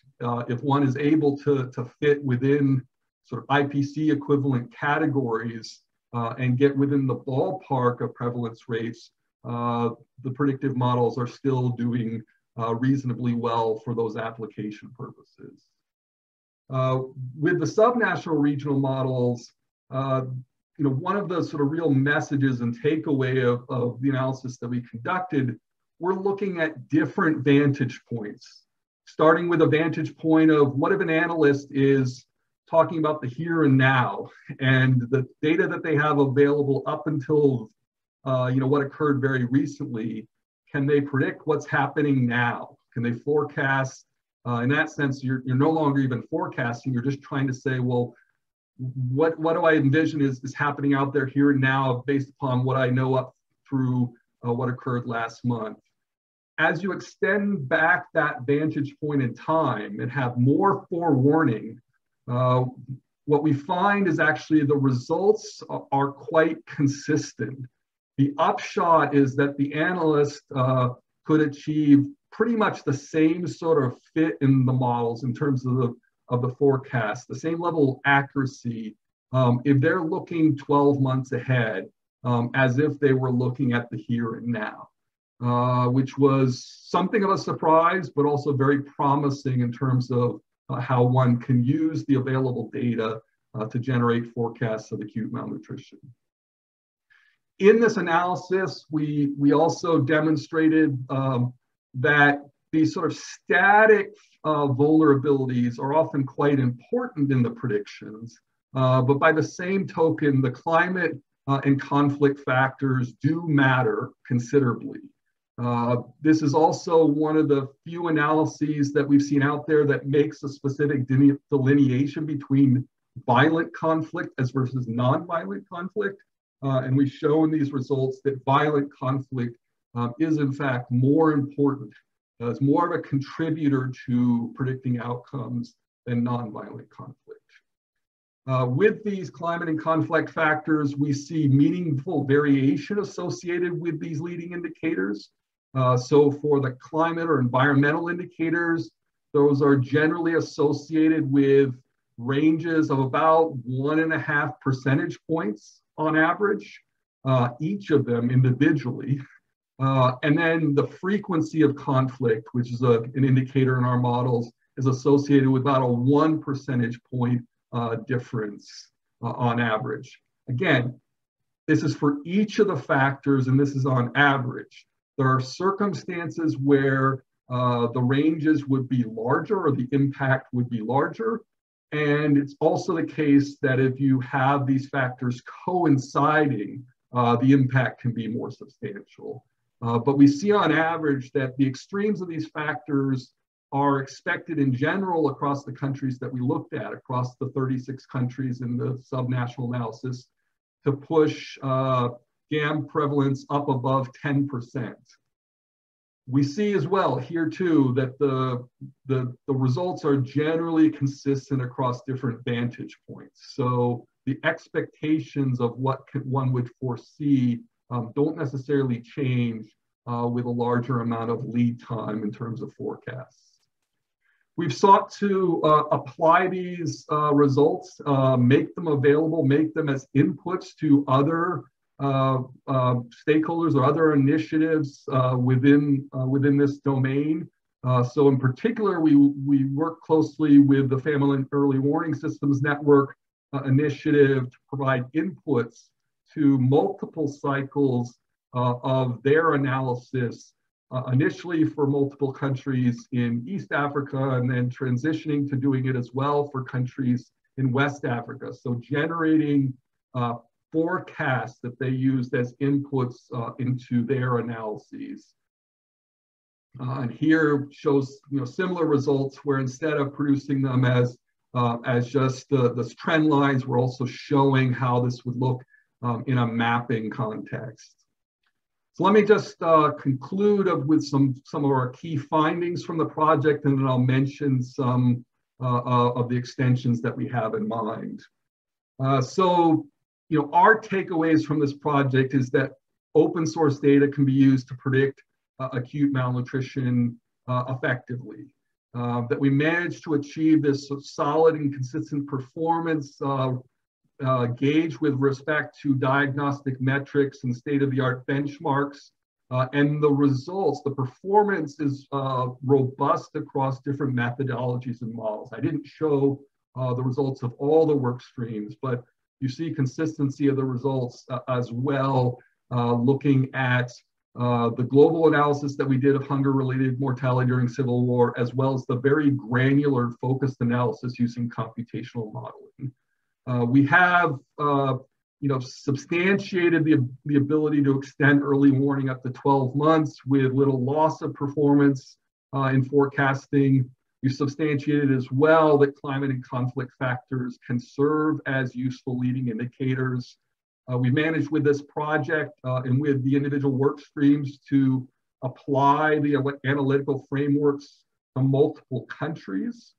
if one is able to fit within sort of IPC equivalent categories and get within the ballpark of prevalence rates. The predictive models are still doing reasonably well for those application purposes. With the subnational regional models, one of the sort of real messages and takeaway of the analysis that we conducted, we're looking at different vantage points, starting with a vantage point of what if an analyst is talking about the here and now and the data that they have available up until what occurred very recently. Can they predict what's happening now? Can they forecast? In that sense, you're no longer even forecasting. You're just trying to say, well, what do I envision is happening out there here and now based upon what I know up through what occurred last month. As you extend back that vantage point in time and have more forewarning, what we find is actually the results are quite consistent. The upshot is that the analyst could achieve pretty much the same sort of fit in the models in terms of the forecast, the same level of accuracy if they're looking 12 months ahead as if they were looking at the here and now, which was something of a surprise, but also very promising in terms of how one can use the available data to generate forecasts of acute malnutrition. In this analysis, we also demonstrated that these sort of static vulnerabilities are often quite important in the predictions, but by the same token, the climate and conflict factors do matter considerably. This is also one of the few analyses that we've seen out there that makes a specific delineation between violent conflict as versus non-violent conflict. And we show in these results that violent conflict is in fact more important, is more of a contributor to predicting outcomes than non-violent conflict. With these climate and conflict factors, we see meaningful variation associated with these leading indicators. So for the climate or environmental indicators, those are generally associated with ranges of about 1.5 percentage points on average, each of them individually. And then the frequency of conflict, which is an indicator in our models, is associated with about a 1 percentage point difference on average. Again, this is for each of the factors, and this is on average. There are circumstances where the ranges would be larger or the impact would be larger. And it's also the case that if you have these factors coinciding, the impact can be more substantial. But we see on average that the extremes of these factors are expected in general across the countries that we looked at, across the 36 countries in the subnational analysis, to push GAM prevalence up above 10%. We see as well here too that the results are generally consistent across different vantage points. So the expectations of what one would foresee don't necessarily change with a larger amount of lead time in terms of forecasts. We've sought to apply these results, make them available, make them as inputs to other stakeholders or other initiatives within this domain. So in particular, we work closely with the Family and Early Warning Systems Network initiative to provide inputs to multiple cycles of their analysis, initially for multiple countries in East Africa, and then transitioning to doing it as well for countries in West Africa. So generating forecasts that they used as inputs into their analyses. And here shows similar results where instead of producing them as just the trend lines, we're also showing how this would look in a mapping context. So let me just conclude with some of our key findings from the project, and then I'll mention some of the extensions that we have in mind. So, our takeaways from this project is that open source data can be used to predict acute malnutrition effectively. That we managed to achieve this solid and consistent performance gauge with respect to diagnostic metrics and state-of-the-art benchmarks. And the results, the performance is robust across different methodologies and models. I didn't show the results of all the work streams, but you see consistency of the results as well, looking at the global analysis that we did of hunger-related mortality during civil war, as well as the very granular focused analysis using computational modeling. We have substantiated the ability to extend early warning up to 12 months with little loss of performance in forecasting. We've substantiated as well that climate and conflict factors can serve as useful leading indicators. We managed with this project and with the individual work streams to apply the analytical frameworks to multiple countries.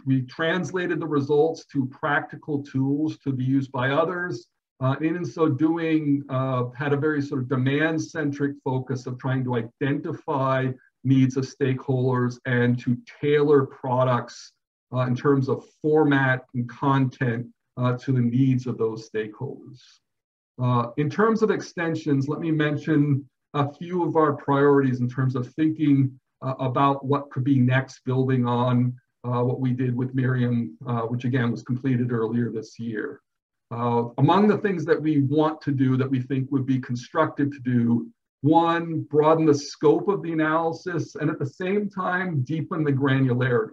We translated the results to practical tools to be used by others. And in so doing, had a very sort of demand-centric focus of trying to identify needs of stakeholders and to tailor products in terms of format and content to the needs of those stakeholders. In terms of extensions, let me mention a few of our priorities in terms of thinking about what could be next, building on what we did with Miriam, which again was completed earlier this year. Among the things that we want to do that we think would be constructive to do, one, broaden the scope of the analysis and at the same time deepen the granularity.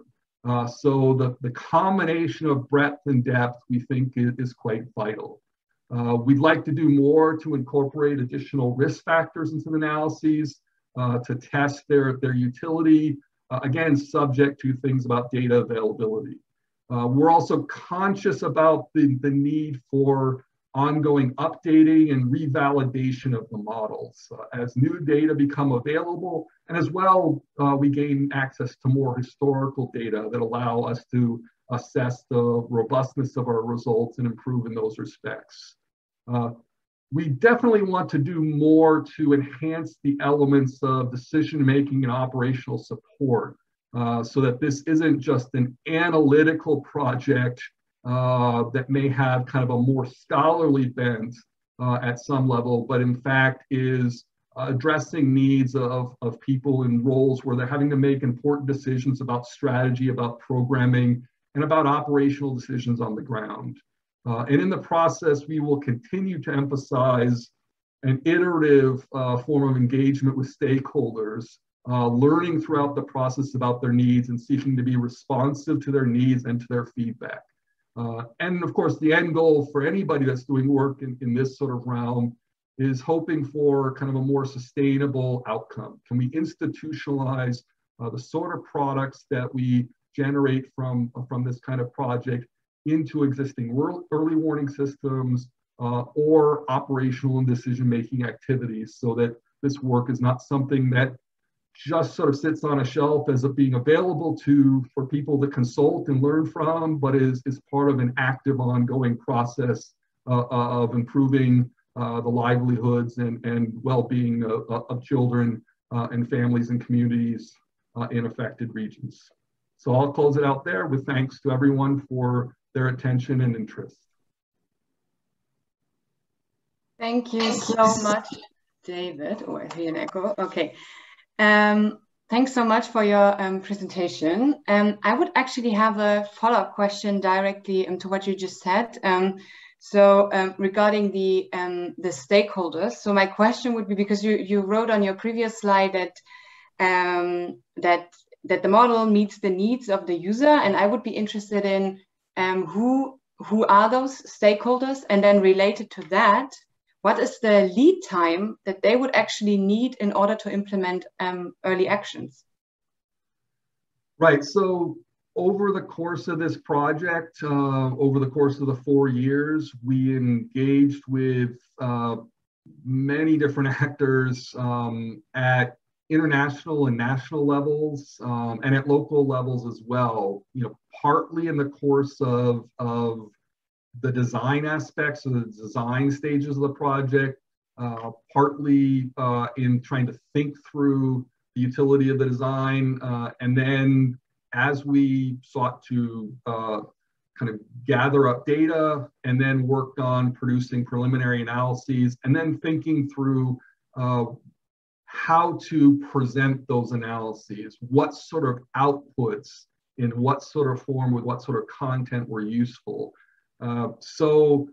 So the combination of breadth and depth we think is quite vital. We'd like to do more to incorporate additional risk factors into the analyses to test their utility, again, subject to things about data availability. We're also conscious about the need for ongoing updating and revalidation of the models as new data become available, and as well, we gain access to more historical data that allow us to assess the robustness of our results and improve in those respects. We definitely want to do more to enhance the elements of decision-making and operational support so that this isn't just an analytical project that may have kind of a more scholarly bent at some level, but in fact is addressing needs of people in roles where they're having to make important decisions about strategy, about programming, and about operational decisions on the ground. And in the process, we will continue to emphasize an iterative form of engagement with stakeholders learning throughout the process about their needs and seeking to be responsive to their needs and to their feedback. And of course, the end goal for anybody that's doing work in this sort of realm is hoping for kind of a more sustainable outcome. Can we institutionalize the sort of products that we generate from this kind of project into existing early warning systems or operational and decision-making activities, so that this work is not something that just sort of sits on a shelf as being available for people to consult and learn from, but is part of an active ongoing process of improving the livelihoods and well-being of children and families and communities in affected regions. So I'll close it out there with thanks to everyone for their attention and interest. Thank you so much, David. Oh, I hear an echo. Okay. Thanks so much for your presentation. I would actually have a follow-up question directly to what you just said. Regarding the stakeholders. So my question would be, because you wrote on your previous slide that that the model meets the needs of the user, and I would be interested in who are those stakeholders, and then related to that, what is the lead time that they would actually need in order to implement early actions? Right. So over the course of this project, over the course of the 4 years, we engaged with many different actors at international and national levels, and at local levels as well. You know, partly in the course of the design aspects of the design stages of the project, partly in trying to think through the utility of the design, and then as we sought to kind of gather up data and then worked on producing preliminary analyses and then thinking through how to present those analyses, what sort of outputs in what sort of form with what sort of content were useful. So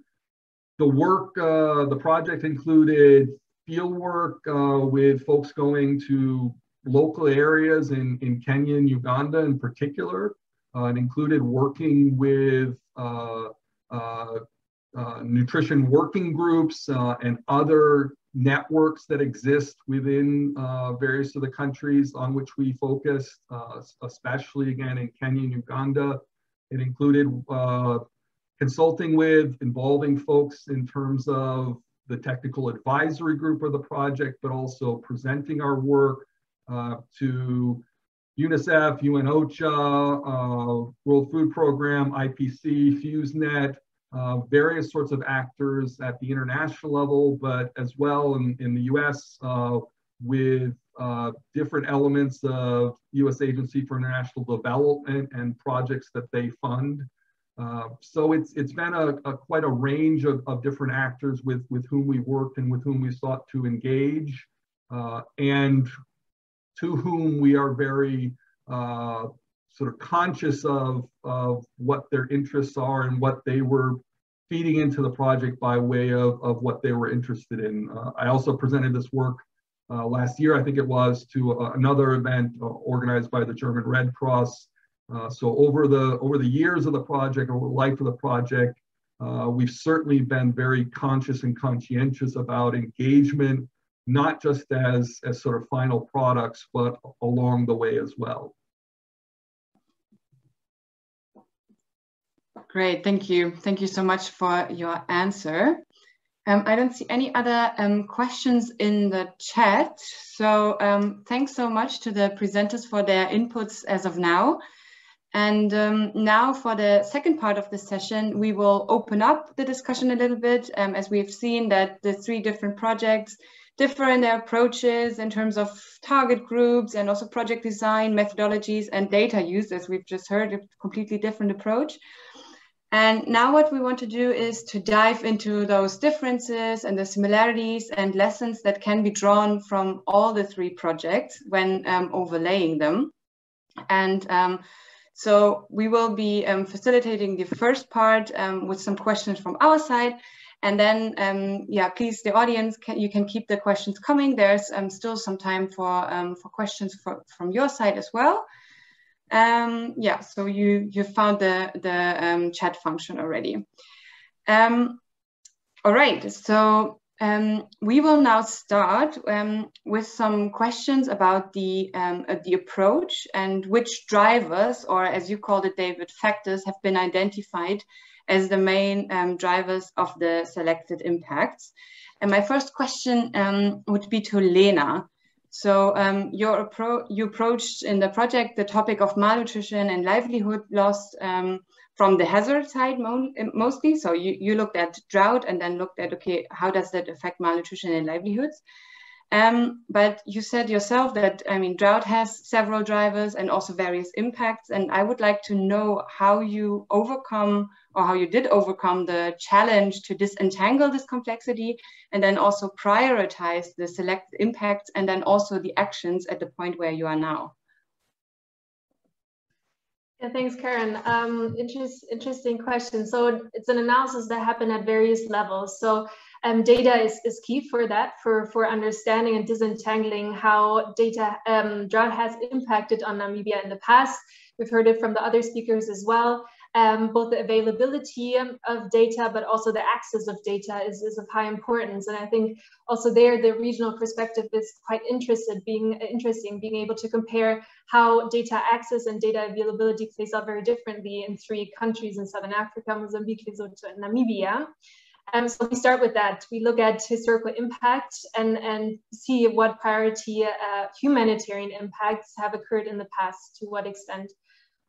the work, the project included field work with folks going to local areas in Kenya and Uganda in particular. It included working with nutrition working groups and other networks that exist within various of the countries on which we focused, especially again in Kenya and Uganda. It included consulting with, involving folks in terms of the technical advisory group of the project, but also presenting our work to UNICEF, UN OCHA, World Food Program, IPC, FuseNet, various sorts of actors at the international level, but as well in the US with different elements of US Agency for International Development and projects that they fund. So it's been quite a range of different actors with whom we worked and with whom we sought to engage, and to whom we are very sort of conscious of what their interests are and what they were feeding into the project by way of what they were interested in. I also presented this work last year, I think it was, to another event organized by the German Red Cross. So over the years of the project, over the life of the project, we've certainly been very conscious and conscientious about engagement, not just as sort of final products, but along the way as well. Great, thank you. Thank you so much for your answer. I don't see any other questions in the chat. So thanks so much to the presenters for their inputs as of now. And now for the second part of the session, we will open up the discussion a little bit, as we've seen that the 3 different projects differ in their approaches in terms of target groups and also project design, methodologies, and data use, as we've just heard, a completely different approach. And now what we want to do is to dive into those differences and the similarities and lessons that can be drawn from all the 3 projects when overlaying them. And so we will be facilitating the first part with some questions from our side. And then, yeah, please, the audience, you can keep the questions coming. There's still some time for questions from your side as well. Yeah, so you found the chat function already. All right, so we will now start with some questions about the approach and which drivers, or as you called it, David, factors have been identified as the main drivers of the selected impacts. And my first question would be to Lena. So you approached in the project the topic of malnutrition and livelihood loss from the hazard side mostly. So you looked at drought and then looked at, okay, how does that affect malnutrition and livelihoods? But you said yourself that, I mean, drought has several drivers and also various impacts. And I would like to know how you overcome, or how you did overcome, the challenge to disentangle this complexity and then also prioritize the selected impacts and then also the actions at the point where you are now. Yeah, thanks, Karen. Interesting question. So it's an analysis that happened at various levels. So data is key for that, for understanding and disentangling how drought has impacted on Namibia in the past. We've heard it from the other speakers as well. Both the availability of data, but also the access of data is of high importance. And I think also there, the regional perspective is quite interesting, being able to compare how data access and data availability plays out very differently in 3 countries in Southern Africa, Mozambique, Lesotho, and Namibia. So we start with that. We look at historical impact and see what priority humanitarian impacts have occurred in the past, to what extent.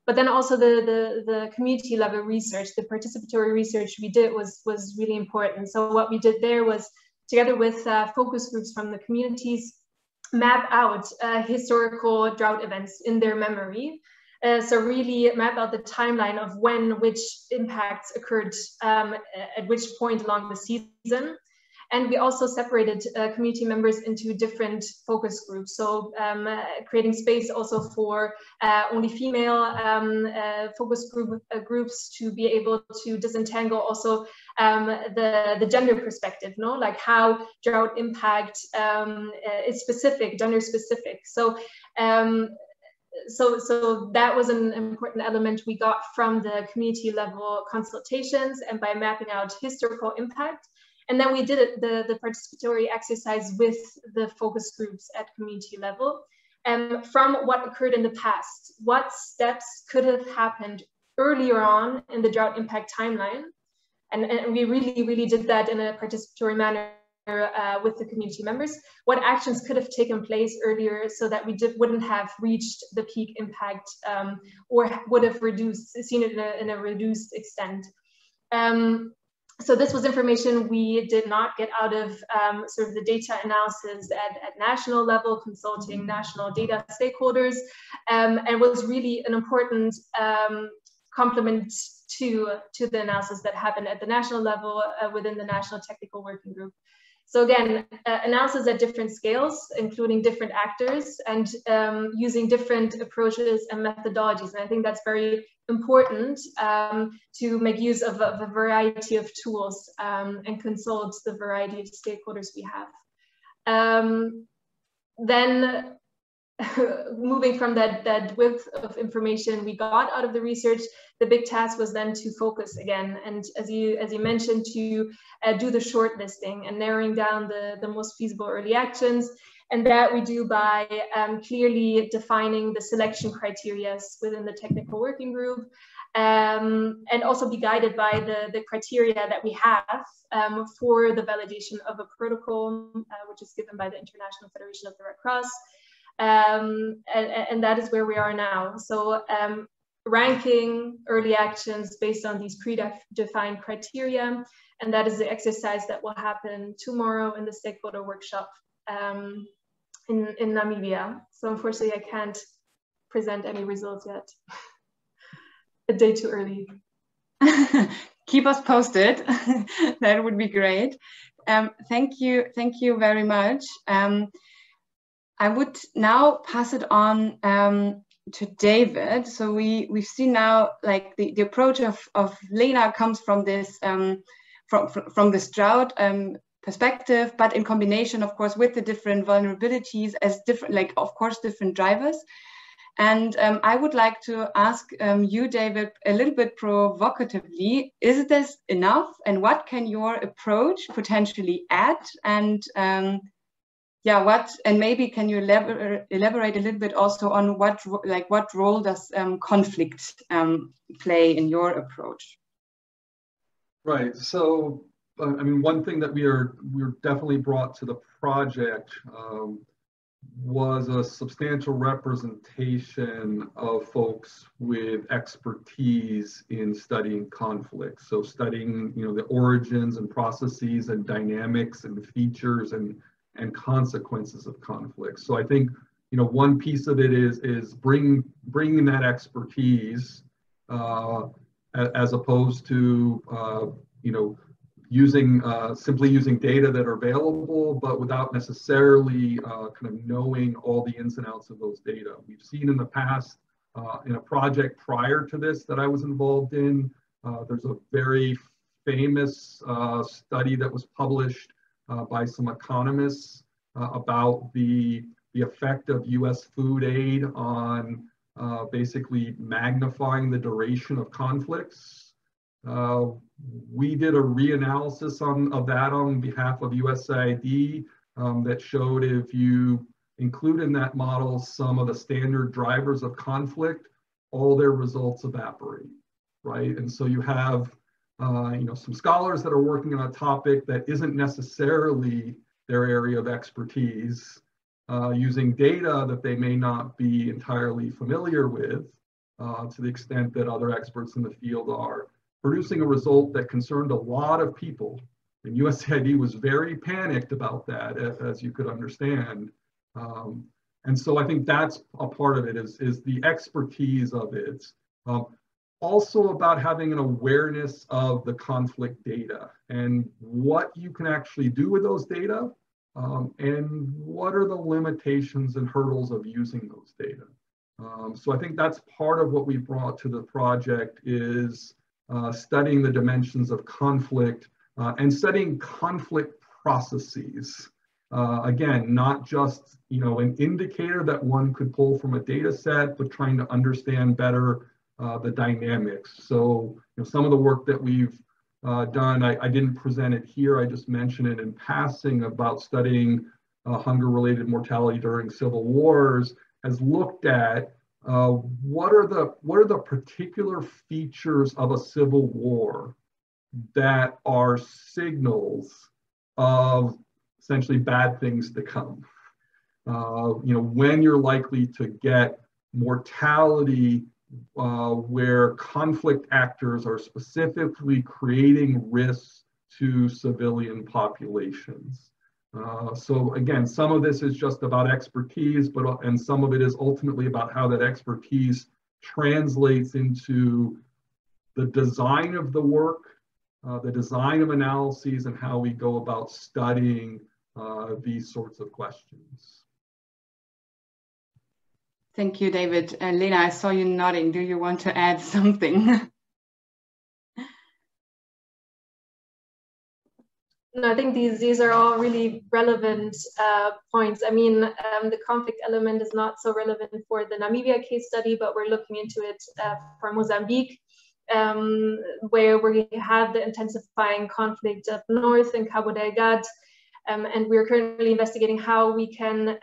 But then also the community level research, the participatory research we did was really important. So what we did there was, together with focus groups from the communities, map out historical drought events in their memory. So really map out the timeline of when which impacts occurred at which point along the season. And we also separated community members into different focus groups. So creating space also for only female focus groups to be able to disentangle also the gender perspective, no? Like how drought impact is specific, gender specific. So that was an important element we got from the community level consultations, and by mapping out historical impact. And then we did the participatory exercise with the focus groups at community level. And from what occurred in the past, what steps could have happened earlier on in the drought impact timeline? And we really did that in a participatory manner with the community members. What actions could have taken place earlier so that we wouldn't have reached the peak impact or would have seen it in a reduced extent. So this was information we did not get out of sort of the data analysis at national level, consulting national data stakeholders, and was really an important complement to the analysis that happened at the national level within the National Technical Working Group. So again, analysis at different scales, including different actors, and using different approaches and methodologies. And I think that's very important to make use of a variety of tools and consult the variety of stakeholders we have. Then moving from that width of information we got out of the research, the big task was then to focus again. And as you mentioned, to do the shortlisting and narrowing down the most feasible early actions. And that we do by clearly defining the selection criteria within the technical working group, and also be guided by the criteria that we have for the validation of a protocol, which is given by the International Federation of the Red Cross. And that is where we are now. So ranking early actions based on these predefined criteria. And that is the exercise that will happen tomorrow in the stakeholder workshop in Namibia. So unfortunately, I can't present any results yet. A day too early. Keep us posted. That would be great. Thank you very much. I would now pass it on to David. So we've seen now, like the approach of Lena comes from this from this drought perspective, but in combination, of course, with the different vulnerabilities as different, like, of course, different drivers. And I would like to ask you, David, a little bit provocatively, is this enough? And what can your approach potentially add? And yeah, and maybe can you elaborate a little bit also on what role does conflict play in your approach? Right. So, I mean, one thing that we were definitely brought to the project was a substantial representation of folks with expertise in studying conflict. So studying, the origins and processes and dynamics and features and consequences of conflict. So I think, one piece of it is bringing that expertise as opposed to, simply using data that are available, but without necessarily kind of knowing all the ins and outs of those data. We've seen in the past, in a project prior to this that I was involved in, there's a very famous study that was published by some economists about the effect of US food aid on basically magnifying the duration of conflicts. We did a reanalysis of that on behalf of USAID that showed if you include in that model some of the standard drivers of conflict, all their results evaporate, right? And so you have some scholars that are working on a topic that isn't necessarily their area of expertise, using data that they may not be entirely familiar with, to the extent that other experts in the field are, producing a result that concerned a lot of people. And USAID was very panicked about that, as you could understand. And so I think that's a part of it, is the expertise of it. Also about having an awareness of the conflict data and what you can actually do with those data, and what are the limitations and hurdles of using those data. So I think that's part of what we brought to the project, is studying the dimensions of conflict and studying conflict processes. Again, not just an indicator that one could pull from a data set, but trying to understand better the dynamics. So some of the work that we've done, I didn't present it here, I just mentioned it in passing, about studying hunger-related mortality during civil wars, has looked at what are the particular features of a civil war that are signals of essentially bad things to come. When you're likely to get mortality where conflict actors are specifically creating risks to civilian populations. So again, some of this is just about expertise, and some of it is ultimately about how that expertise translates into the design of the work, the design of analyses, and how we go about studying these sorts of questions. Thank you, David. Lena, I saw you nodding. Do you want to add something? No, I think these are all really relevant points. I mean, the conflict element is not so relevant for the Namibia case study, but we're looking into it for Mozambique, where we have the intensifying conflict up north in Cabo Delgado. And we're currently investigating how we can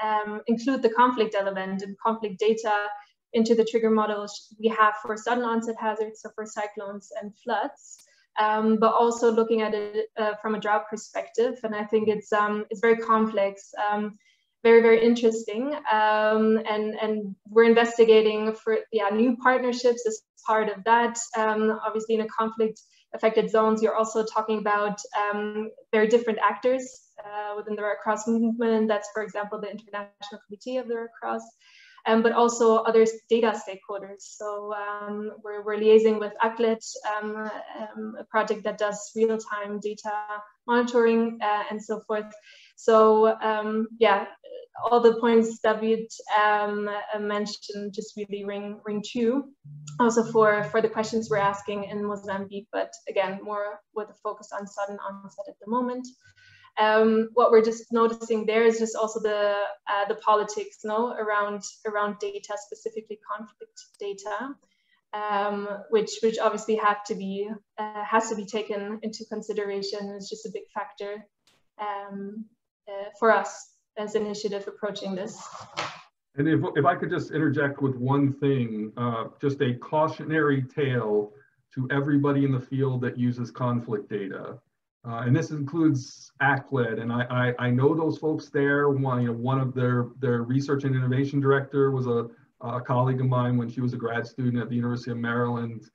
include the conflict element and conflict data into the trigger models we have for sudden onset hazards, so for cyclones and floods. But also looking at it from a drought perspective. And I think it's very complex, very, very interesting. And we're investigating for new partnerships as part of that. Obviously in a conflict affected zones, you're also talking about very different actors within the Red Cross movement. That's, for example, the International Committee of the Red Cross. But also other data stakeholders. So we're liaising with ACLET, a project that does real-time data monitoring and so forth. So yeah, all the points David mentioned just really ring true, also for the questions we're asking in Mozambique, but again, more with a focus on sudden onset at the moment. What we're just noticing there is just also the politics, no, around data, specifically conflict data, which obviously has to be taken into consideration. It's just a big factor for us as initiative approaching this. And if I could just interject with one thing, just a cautionary tale to everybody in the field that uses conflict data. And this includes ACLED, and I know those folks there. One of their research and innovation director was a colleague of mine when she was a grad student at the University of Maryland.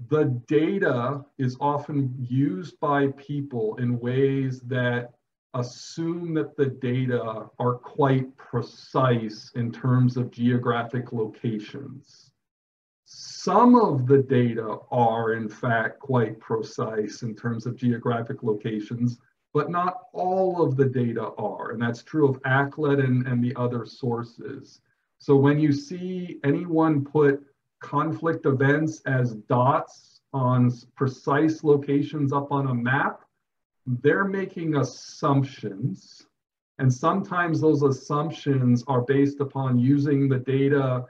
The data is often used by people in ways that assume that the data are quite precise in terms of geographic locations. Some of the data are in fact quite precise in terms of geographic locations, but not all of the data are. And that's true of ACLED and the other sources. So when you see anyone put conflict events as dots on precise locations up on a map, they're making assumptions. And sometimes those assumptions are based upon using the data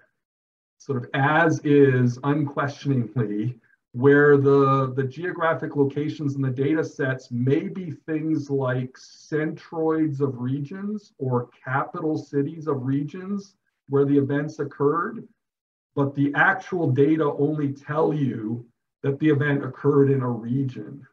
sort of as is, unquestioningly, where the geographic locations in the data sets may be things like centroids of regions or capital cities of regions where the events occurred, but the actual data only tell you that the event occurred in a region.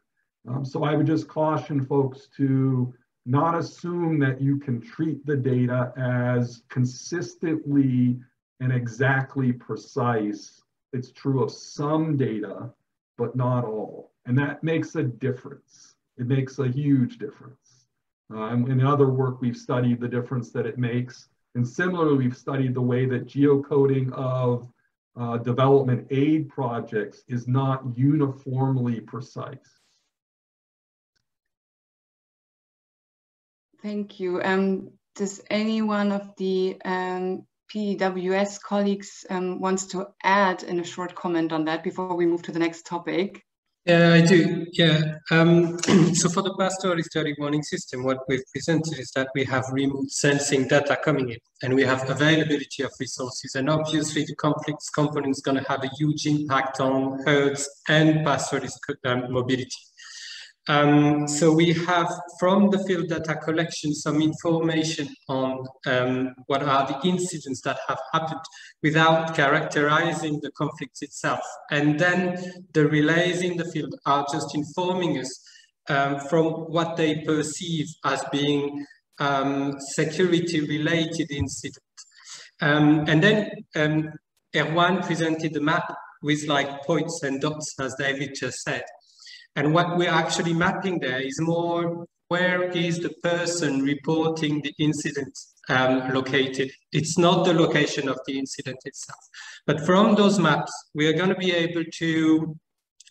So I would just caution folks to not assume that you can treat the data as consistently and exactly precise. It's true of some data, but not all. And that makes a difference. It makes a huge difference. In other work, we've studied the difference that it makes. And similarly, we've studied the way that geocoding of development aid projects is not uniformly precise. Thank you. Does any one of the PWS colleagues wants to add in a short comment on that before we move to the next topic? Yeah, I do. Yeah. So for the pastoralist early warning system, what we've presented is that we have remote sensing data coming in, and we have availability of resources. And obviously, the conflicts component is going to have a huge impact on herds and pastoralist mobility. So we have, from the field data collection, some information on what are the incidents that have happened without characterizing the conflict itself. And then the relays in the field are just informing us from what they perceive as being security-related incident. And then Erwan presented the map with like points and dots, as David just said. And what we're actually mapping there is more, where is the person reporting the incident located? It's not the location of the incident itself. But from those maps, we are going to be able to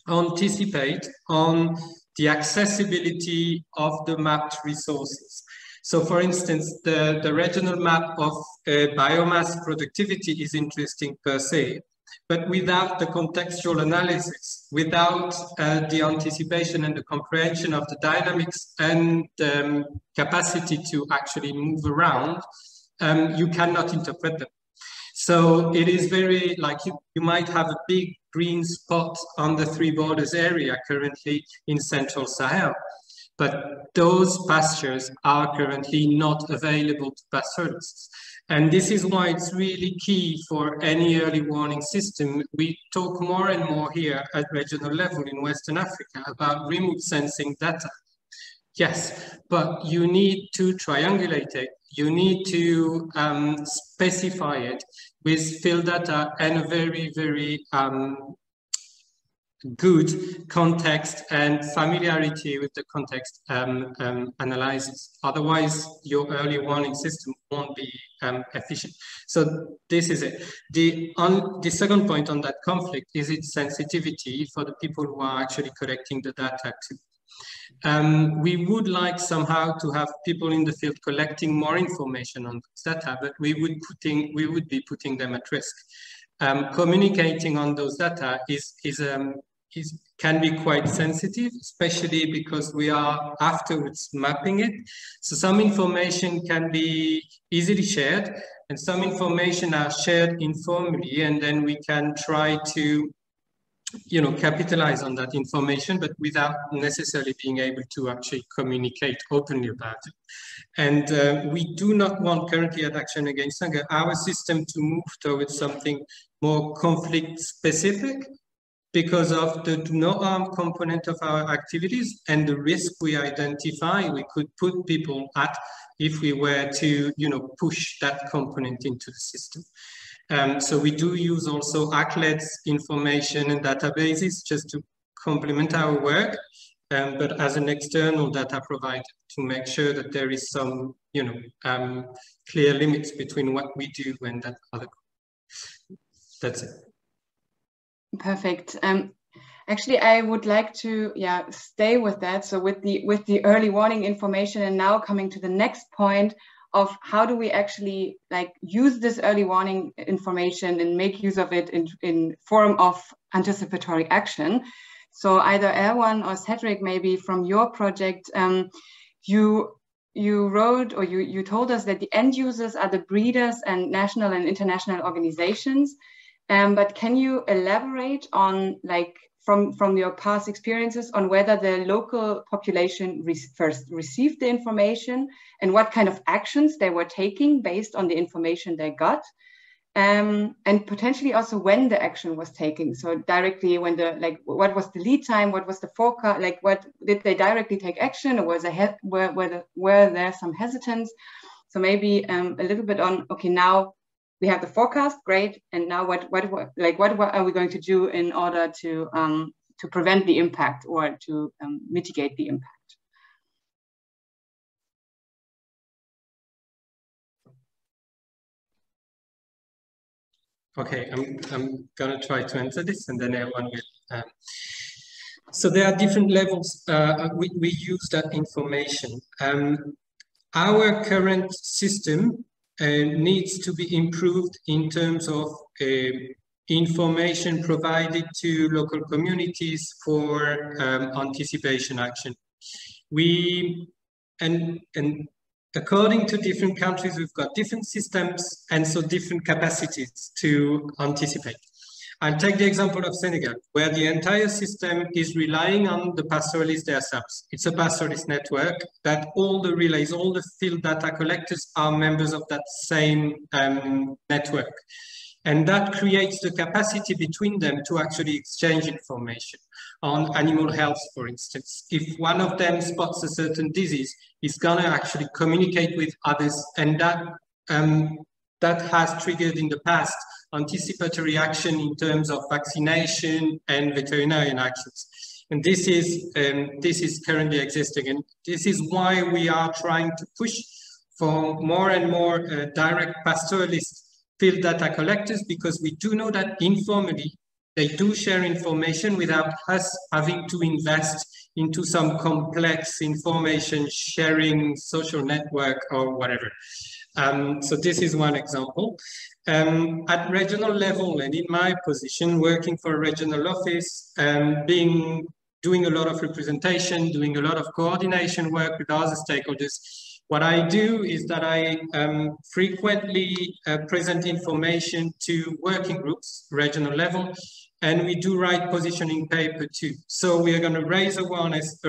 anticipate on the accessibility of the mapped resources. So for instance, the regional map of biomass productivity is interesting per se. But without the contextual analysis, without the anticipation and the comprehension of the dynamics and capacity to actually move around, you cannot interpret them. So it is very like you might have a big green spot on the Three Borders area currently in Central Sahel, but those pastures are currently not available to pastoralists. And this is why it's really key for any early warning system. We talk more and more here at regional level in Western Africa about remote sensing data. Yes, but you need to triangulate it. You need to specify it with field data and a very, very good context and familiarity with the context analysis. Otherwise, your early warning system won't be efficient. So this is it. The second point on that conflict is its sensitivity for the people who are actually collecting the data too. We would like somehow to have people in the field collecting more information on those data, but we would be putting them at risk. Communicating on those data can be quite sensitive, especially because we are afterwards mapping it. So some information can be easily shared, and some information are shared informally, and then we can try to, you know, capitalize on that information, but without necessarily being able to actually communicate openly about it. And we do not want currently at Action Against Hunger our system to move towards something more conflict specific, because of the no harm component of our activities and the risk we identify we could put people at if we were to, you know, push that component into the system. So we do use also ACLED's information and databases just to complement our work, but as an external data provider to make sure that there is some, you know, clear limits between what we do and that other. That's it. Perfect. Actually, I would like to stay with that. So with the early warning information, and now coming to the next point of how do we actually like use this early warning information and make use of it in form of anticipatory action. So either Erwan or Cedric, maybe from your project, you wrote or you told us that the end users are the breeders and national and international organizations. But can you elaborate on, like, from your past experiences on whether the local population first received the information and what kind of actions they were taking based on the information they got, and potentially also when the action was taken? So directly when what was the lead time, what was the forecast, like what did they directly take action, or was were there some hesitance? So maybe a little bit on, okay, now we have the forecast, great, and now what are we going to do in order to prevent the impact or to mitigate the impact? Okay, I'm gonna try to answer this, and then everyone will. So there are different levels we use that information. Our current system needs to be improved in terms of information provided to local communities for anticipation action. And according to different countries, we've got different systems and so different capacities to anticipate. I'll take the example of Senegal, where the entire system is relying on the pastoralists themselves. It's a pastoralist network that all the relays, all the field data collectors are members of that same network. And that creates the capacity between them to actually exchange information on animal health, for instance. If one of them spots a certain disease, it's gonna actually communicate with others, and that has triggered in the past anticipatory action in terms of vaccination and veterinarian actions. And this is currently existing. And this is why we are trying to push for more and more direct pastoralist field data collectors, because we do know that informally, they do share information without us having to invest into some complex information sharing social network or whatever. So this is one example. At regional level, and in my position, working for a regional office, doing a lot of representation, doing a lot of coordination work with other stakeholders, what I do is that I frequently present information to working groups, regional level, and we do write positioning paper too. So we are going to raise awareness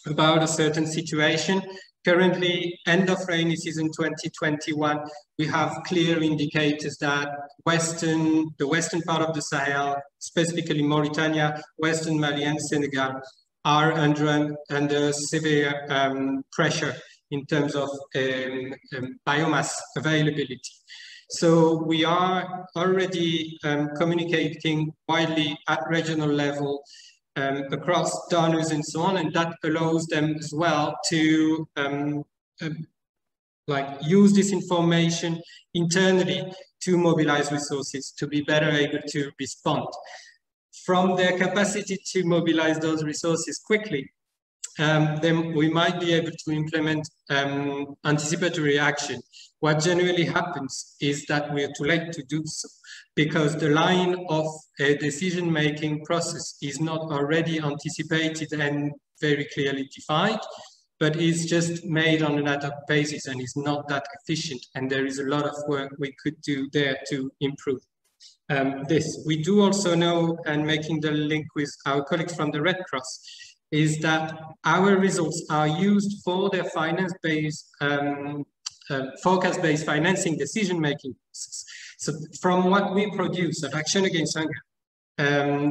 about a certain situation. Currently, end of rainy season 2021, we have clear indicators that the western part of the Sahel, specifically Mauritania, Western Mali and Senegal, are under severe pressure in terms of biomass availability. So we are already communicating widely at regional level across donors and so on, and that allows them as well to use this information internally to mobilize resources to be better able to respond. from their capacity to mobilize those resources quickly, then we might be able to implement anticipatory action. What generally happens is that we're too late to do so, because the line of a decision-making process is not already anticipated and very clearly defined, but is just made on an ad hoc basis and is not that efficient. And there is a lot of work we could do there to improve this. We do also know, and making the link with our colleagues from the Red Cross, is that our results are used for their finance-based, forecast-based financing decision-making. So from what we produce of Action Against Hunger,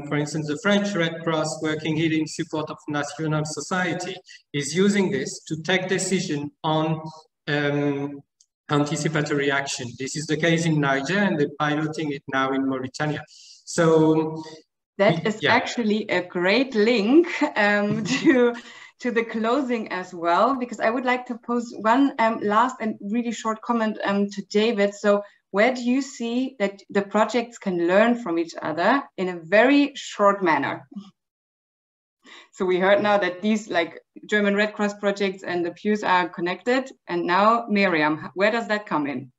for instance, the French Red Cross, working here in support of national society, is using this to take decision on anticipatory action. This is the case in Niger, and they're piloting it now in Mauritania. So that is actually a great link to the closing as well, because I would like to pose one last and really short comment to David. So where do you see that the projects can learn from each other in a very short manner? So we heard now that these like German Red Cross projects and the pews are connected. And now, Miriam, where does that come in?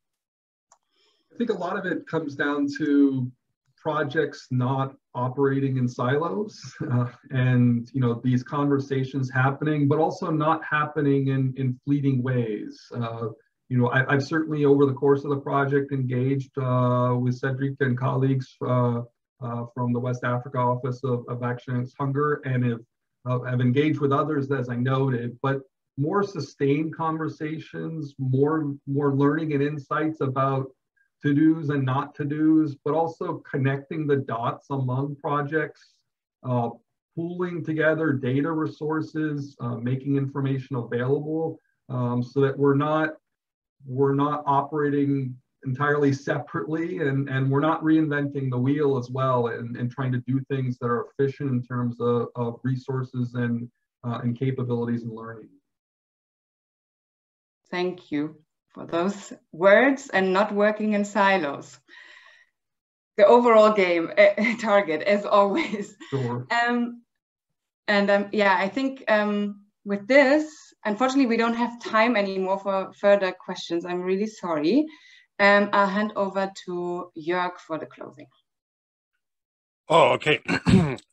I think a lot of it comes down to projects not operating in silos and, you know, these conversations happening, but also not happening in fleeting ways. You know, I've certainly over the course of the project engaged with Cedric and colleagues from the West Africa Office of Action Against Hunger, and have engaged with others, as I noted, but more sustained conversations, more learning and insights about to-dos and not to-dos, but also connecting the dots among projects, pooling together data resources, making information available, so that we're not operating entirely separately, and we're not reinventing the wheel as well, and trying to do things that are efficient in terms of resources and capabilities and learning. Thank you for those words, and not working in silos. The overall game target, as always. Sure. Yeah, I think with this, unfortunately, we don't have time anymore for further questions. I'm really sorry. I'll hand over to Jörg for the closing. Oh, okay.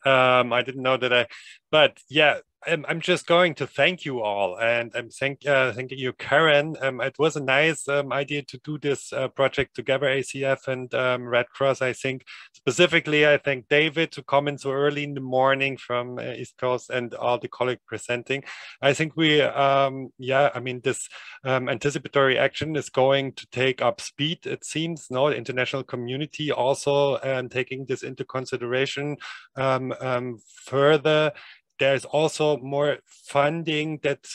I didn't know that but yeah, I'm just going to thank you all, and I'm thanking you, Karen. It was a nice idea to do this project together, ACF and Red Cross. I think specifically, I thank David to come in so early in the morning from East Coast, and all the colleagues presenting. I think we, yeah, I mean, this anticipatory action is going to take up speed, it seems. No, the international community also taking this into consideration further. There's also more funding that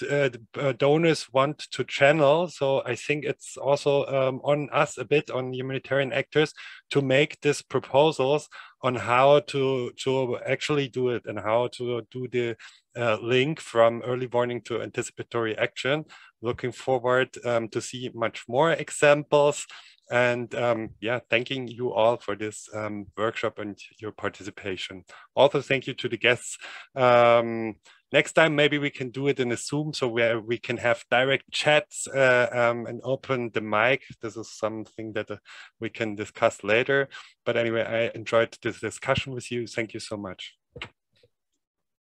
donors want to channel. So I think it's also on us a bit, on humanitarian actors, to make these proposals on how to actually do it, and how to do the link from early warning to anticipatory action. Looking forward to see much more examples. And yeah, thanking you all for this workshop and your participation. Also, thank you to the guests. Next time, maybe we can do it in a Zoom, so where we can have direct chats and open the mic. This is something that we can discuss later. But anyway, I enjoyed this discussion with you. Thank you so much.